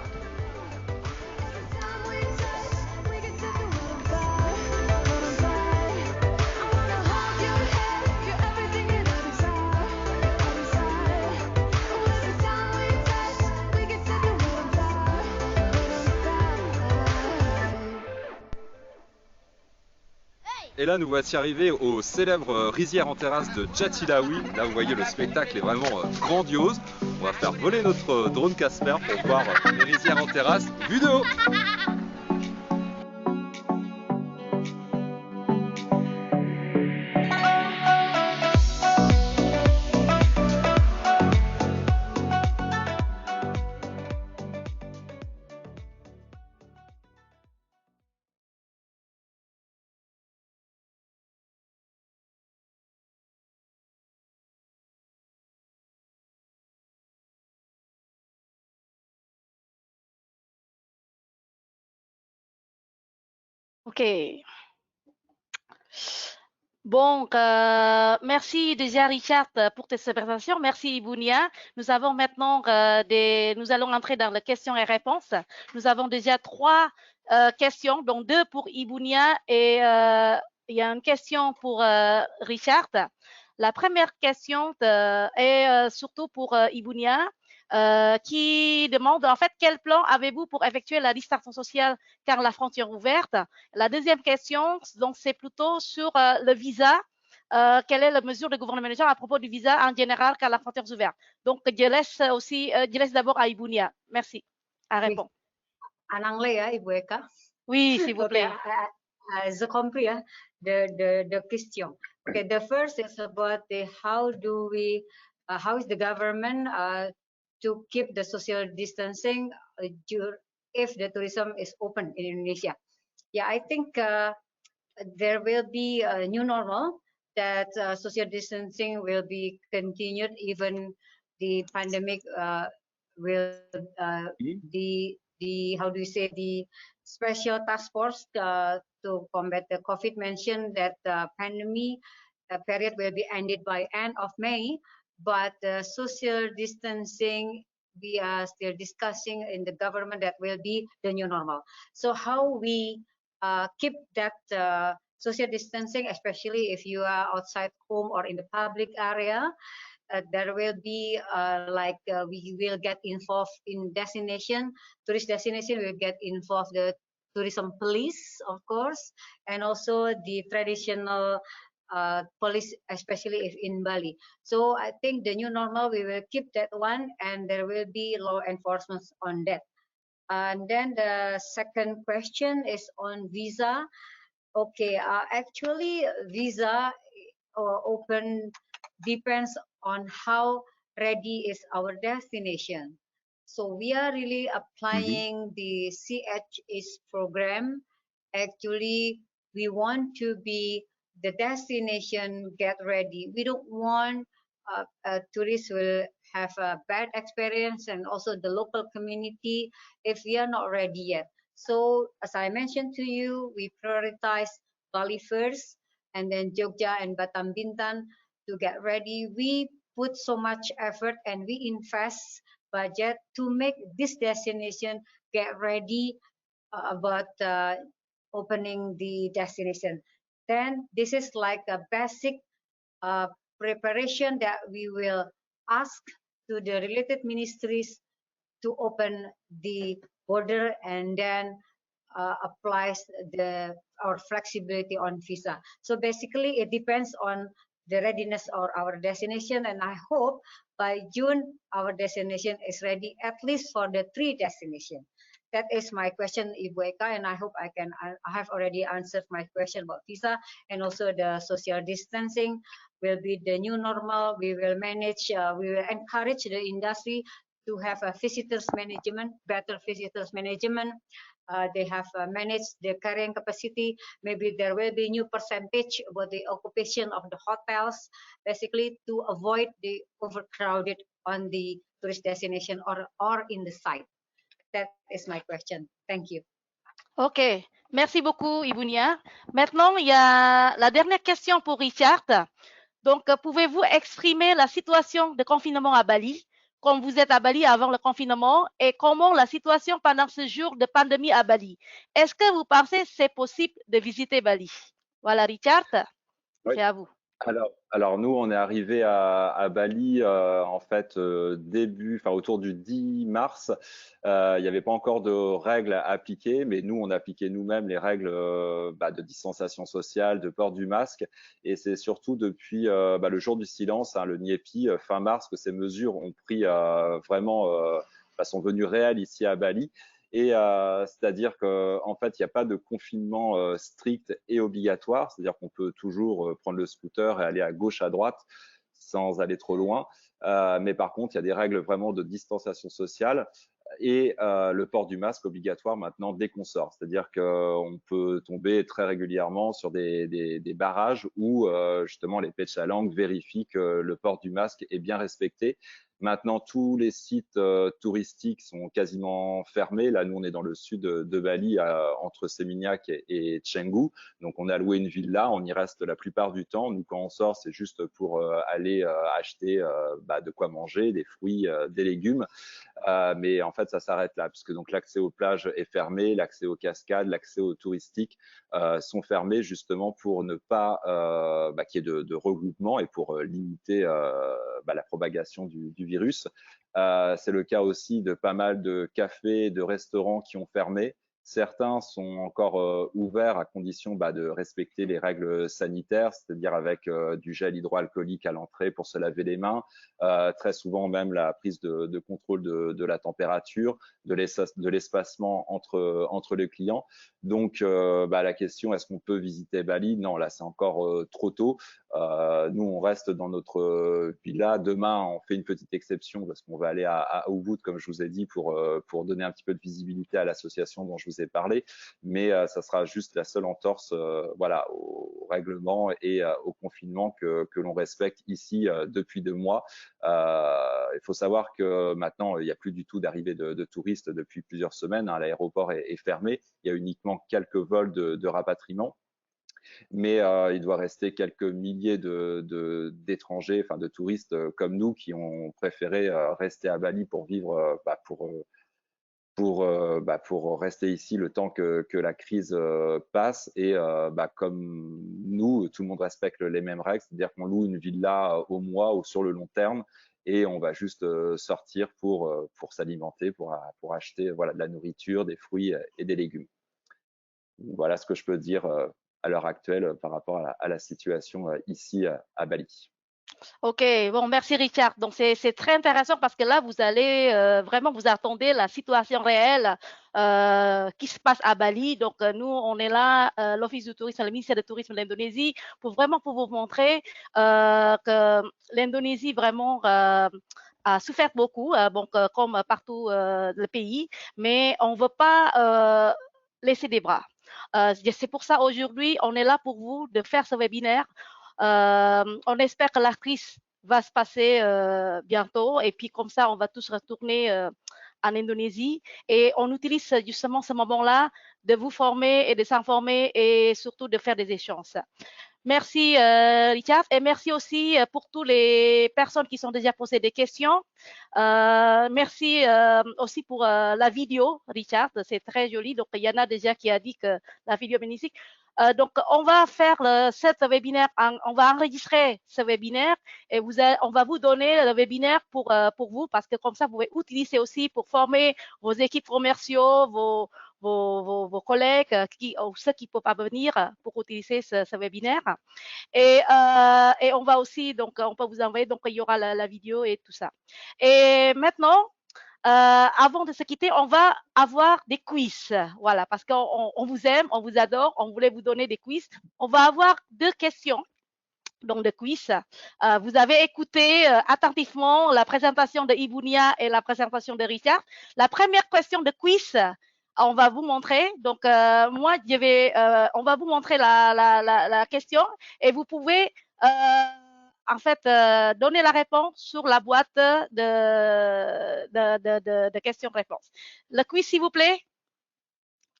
Et là nous voici arrivés aux célèbres rizières en terrasse de Jatilawi. Là vous voyez le spectacle est vraiment grandiose. On va faire voler notre drone Casper pour voir les rizières en terrasse vue de haut. Ok. Bon, merci déjà Richard pour tes présentations. Merci Ibounia. Nous avons maintenant nous allons entrer dans les questions et réponses. Nous avons déjà 3 questions, dont 2 pour Ibounia et il y a une question pour Richard. La première question est surtout pour Ibounia. Qui demande en fait quel plan avez-vous pour effectuer la distanciation sociale car la frontière ouverte. La deuxième question, donc c'est plutôt sur le visa. Quelle est la mesure du gouvernement indonésien à propos du visa en général car la frontière est ouverte. Donc je laisse d'abord à Ibounia. Merci. À répondre. En anglais, hein, Ibu Eka. Oui, s'il vous plaît. Je compris hein, the question. Okay, the first is about how is the government to keep the social distancing if the tourism is open in Indonesia. Yeah, I think there will be a new normal that social distancing will be continued even the pandemic will the how do you say the special task force to combat the COVID mentioned that the pandemic period will be ended by end of May. but social distancing, we are still discussing in the government that will be the new normal. So how we keep that social distancing, especially if you are outside home or in the public area, there will be we will get involved in destination, tourist destination will get involved the tourism police, of course, and also the traditional police, especially if in Bali. So I think the new normal, we will keep that one, and there will be law enforcement on that. And then the second question is on visa. Okay, actually visa open depends on how ready is our destination. So we are really applying the CHS program. Actually, we want to be the destination get ready. We don't want tourists will have a bad experience, and also the local community if we are not ready yet. So as I mentioned to you, we prioritize Bali first, and then Jogja and Batam Bintan to get ready. We put so much effort and we invest budget to make this destination get ready about opening the destination. Then this is like a basic preparation that we will ask to the related ministries to open the border, and then applies our flexibility on visa. So basically it depends on the readiness of our destination, and I hope by June our destination is ready, at least for the 3 destinations. That is my question, Ibu Eka, and I hope I have already answered my question about visa, and also the social distancing will be the new normal. We will manage, we will encourage the industry to have a visitors management, better visitors management. They have managed the carrying capacity. Maybe there will be new percentage about the occupation of the hotels, basically to avoid the overcrowded on the tourist destination or in the site. That is my question. Thank you. Ok, merci beaucoup, Ibu Nia. Maintenant, il y a la dernière question pour Richard. Donc, pouvez-vous exprimer la situation de confinement à Bali, comme vous êtes à Bali avant le confinement, et comment la situation pendant ce jour de pandémie à Bali? Est-ce que vous pensez que c'est possible de visiter Bali? Voilà, Richard, Oui. c'est à vous. Alors nous, on est arrivé à Bali en fait autour du 10 mars. Il n'y avait pas encore de règles à appliquer, mais nous, on appliquait nous-mêmes les règles de distanciation sociale, de port du masque. Et c'est surtout depuis le jour du silence, le Nyepi, fin mars, que ces mesures ont pris sont venues réelles ici à Bali. Et c'est-à-dire qu'en fait, il n'y a pas de confinement strict et obligatoire, c'est-à-dire qu'on peut toujours prendre le scooter et aller à gauche, à droite, sans aller trop loin. Mais par contre, il y a des règles vraiment de distanciation sociale et le port du masque obligatoire maintenant dès qu'on sort. C'est-à-dire qu'on peut tomber très régulièrement sur des barrages où justement les Pechalang vérifient que le port du masque est bien respecté. Maintenant, tous les sites touristiques sont quasiment fermés. Là, nous, on est dans le sud de Bali, entre Seminyak et Canggu. Donc, on a loué une villa. On y reste la plupart du temps. Nous, quand on sort, c'est juste pour aller acheter de quoi manger, des fruits, des légumes. Mais en fait, ça s'arrête là, puisque donc l'accès aux plages est fermé, l'accès aux cascades, l'accès aux touristiques sont fermés justement pour ne pas qu'il y ait de regroupement et pour limiter la propagation du virus. C'est le cas aussi de pas mal de cafés, de restaurants qui ont fermé. Certains sont encore ouverts à condition de respecter les règles sanitaires, c'est-à-dire avec du gel hydroalcoolique à l'entrée pour se laver les mains, très souvent même la prise de contrôle de la température, de l'espacement entre les clients. Donc la question, est-ce qu'on peut visiter Bali? Non, là c'est encore trop tôt. Nous, on reste dans notre villa. Demain, on fait une petite exception parce qu'on va aller à Ubud, comme je vous ai dit, pour donner un petit peu de visibilité à l'association dont je vous ai parlé. Mais ça sera juste la seule entorse au règlement et au confinement que l'on respecte ici depuis 2 mois. Il faut savoir que maintenant, il n'y a plus du tout d'arrivée de touristes depuis plusieurs semaines. L'aéroport est fermé. Il y a uniquement quelques vols de rapatriement. Mais il doit rester quelques milliers d'étrangers, enfin de touristes comme nous, qui ont préféré rester à Bali pour vivre, pour rester ici le temps que la crise passe. Et comme nous, tout le monde respecte les mêmes règles, c'est-à-dire qu'on loue une villa au mois ou sur le long terme, et on va juste sortir pour s'alimenter, pour acheter voilà, de la nourriture, des fruits et des légumes. Voilà ce que je peux dire à l'heure actuelle par rapport à la situation ici à Bali. Ok, bon, merci Richard. Donc, c'est très intéressant parce que là, vous allez vraiment vous attendez la situation réelle qui se passe à Bali. Donc, nous, on est là, l'Office du tourisme, le ministère du tourisme de l'Indonésie, pour vraiment pour vous montrer que l'Indonésie vraiment a souffert beaucoup, comme partout le pays, mais on ne veut pas laisser des bras. C'est pour ça aujourd'hui, on est là pour vous de faire ce webinaire. On espère que la crise va se passer bientôt et puis comme ça, on va tous retourner en Indonésie et on utilise justement ce moment-là de vous former et de s'informer et surtout de faire des échanges. Merci Richard et merci aussi pour toutes les personnes qui sont déjà posées des questions. Merci aussi pour la vidéo, Richard, c'est très joli. Donc, il y en a déjà qui a dit que la vidéo est magnifique. Donc, on va faire cet webinaire, on va enregistrer ce webinaire et on va vous donner le webinaire pour vous parce que comme ça, vous pouvez utiliser aussi pour former vos équipes commerciaux, vos collègues ou ceux qui ne peuvent pas venir pour utiliser ce webinaire. Et on va aussi, donc, on peut vous envoyer, donc, il y aura la vidéo et tout ça. Et maintenant, avant de se quitter, on va avoir des quiz. Voilà, parce qu'on vous aime, on vous adore, on voulait vous donner des quiz. On va avoir 2 questions. Donc, de quiz. Vous avez écouté attentivement la présentation de Ibunia et la présentation de Richard. La première question de quiz, on va vous montrer. Donc, moi, on va vous montrer la question et vous pouvez en fait donner la réponse sur la boîte de questions-réponses. Le quiz, s'il vous plaît.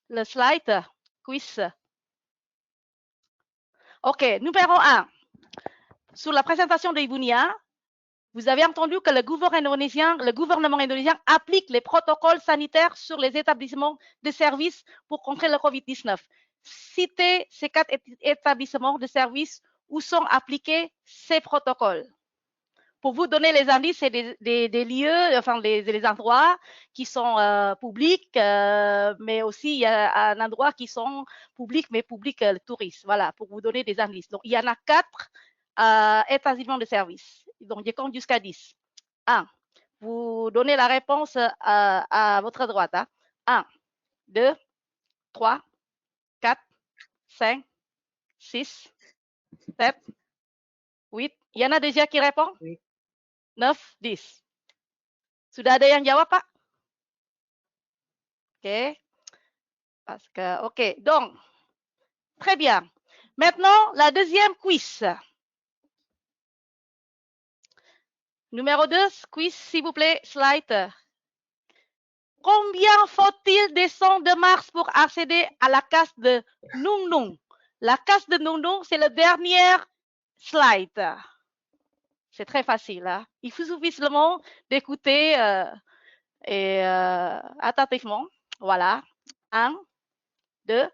Le slide, quiz. OK, numéro 1. Sur la présentation de Ibunia, vous avez entendu que le gouvernement indonésien applique les protocoles sanitaires sur les établissements de services pour contrer le Covid-19. Citez ces 4 établissements de services où sont appliqués ces protocoles. Pour vous donner les indices, c'est des lieux, enfin les endroits qui sont publics, mais aussi il y a un endroit qui sont publics, mais publics touristes. Voilà, pour vous donner des indices. Donc, il y en a 4 établissements de service. Donc, je compte jusqu'à 10. 1. Vous donnez la réponse à votre droite. 1, 2, 3, 4, 5, 6, 7, 8. Il y en a déjà qui répondent? Oui. 9, 10. Sudah ada yang jawab, Pak? OK. Parce que, OK. Donc, très bien. Maintenant, la deuxième quiz. Numéro 2, quiz, s'il vous plaît, slide. Combien faut-il descendre de Mars pour accéder à la case de Nung Nung? La case de Nung Nung, c'est le dernier slide. C'est très facile. Hein? Il vous suffit seulement d'écouter attentivement. Voilà. 1, 2,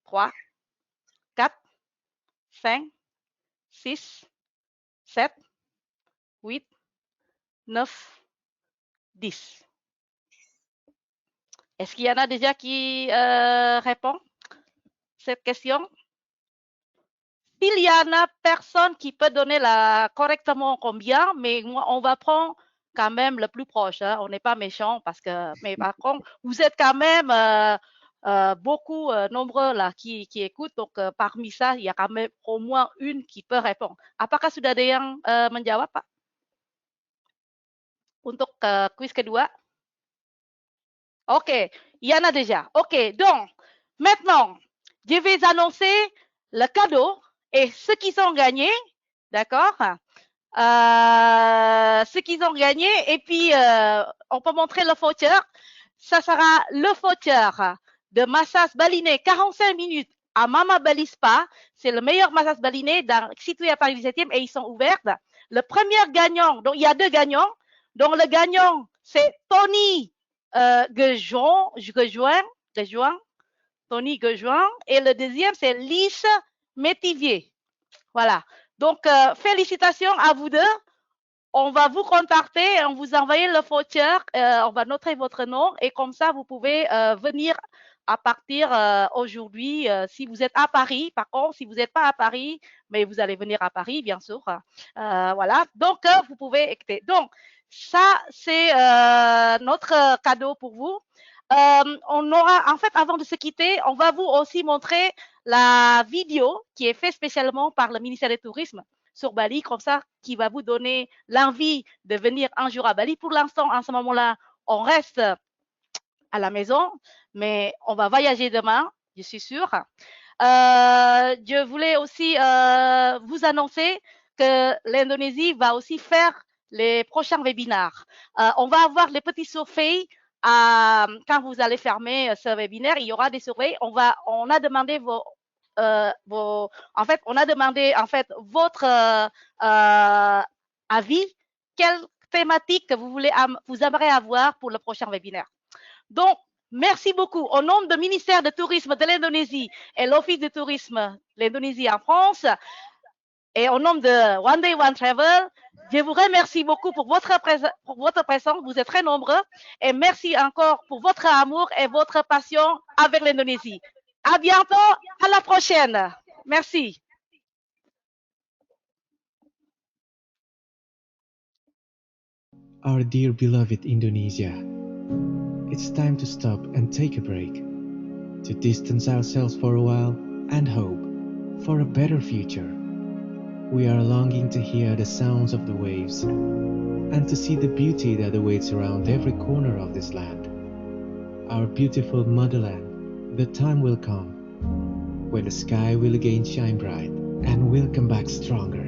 3, 4, 5, 6, 7, 8, 9, 10. Est-ce qu'il y en a déjà qui répond cette question? S'il y en a personne qui peut donner correctement combien, mais on va prendre quand même le plus proche. Hein. On n'est pas méchant parce que, mais par contre, vous êtes quand même beaucoup nombreux là qui écoutent. Donc parmi ça, il y a quand même au moins une qui peut répondre. Apakah sudah ada yang menjawab, Pak? Untuk quiz kedua? Ok, il y en a déjà. Ok, donc maintenant, je vais annoncer le cadeau et ceux qui ont gagné, d'accord? Ceux qui ont gagné et puis on peut montrer le voucher. Ça sera le voucher de massage balinais 45 minutes à Mama Bali Spa. C'est le meilleur massage balinais situé à Paris 17e et ils sont ouverts. Le premier gagnant, donc il y a 2 gagnants. Donc le gagnant, c'est Tony Guejoin, Tony Guejoin. Et le deuxième, c'est Lise Métivier. Voilà. Donc, félicitations à vous deux. On va vous contacter, on vous envoyer le voucher, on va noter votre nom et comme ça, vous pouvez venir à partir aujourd'hui si vous êtes à Paris. Par contre, si vous n'êtes pas à Paris, mais vous allez venir à Paris, bien sûr. Voilà. Donc, vous pouvez écouter. Donc, ça, c'est notre cadeau pour vous. On aura, en fait, avant de se quitter, on va vous aussi montrer la vidéo qui est faite spécialement par le ministère du Tourisme sur Bali, comme ça, qui va vous donner l'envie de venir un jour à Bali. Pour l'instant, en ce moment-là, on reste à la maison, mais on va voyager demain, je suis sûre. Je voulais aussi vous annoncer que l'Indonésie va aussi faire les prochains webinaires. On va avoir les petits surveils. Quand vous allez fermer ce webinaire, il y aura des surveils. On a demandé votre avis. Quelle thématique vous aimeriez avoir pour le prochain webinaire. Donc, merci beaucoup. Au nom du ministère du Tourisme de l'Indonésie et l'Office du Tourisme de l'Indonésie en France, et au nom de One Day One Travel, je vous remercie beaucoup pour votre présence. Vous êtes très nombreux. Et merci encore pour votre amour et votre passion avec l'Indonésie. À bientôt. À la prochaine. Merci. Our dear beloved Indonesia, it's time to stop and take a break, to distance ourselves for a while and hope for a better future. We are longing to hear the sounds of the waves and to see the beauty that awaits around every corner of this land. Our beautiful motherland, the time will come when the sky will again shine bright and we'll come back stronger.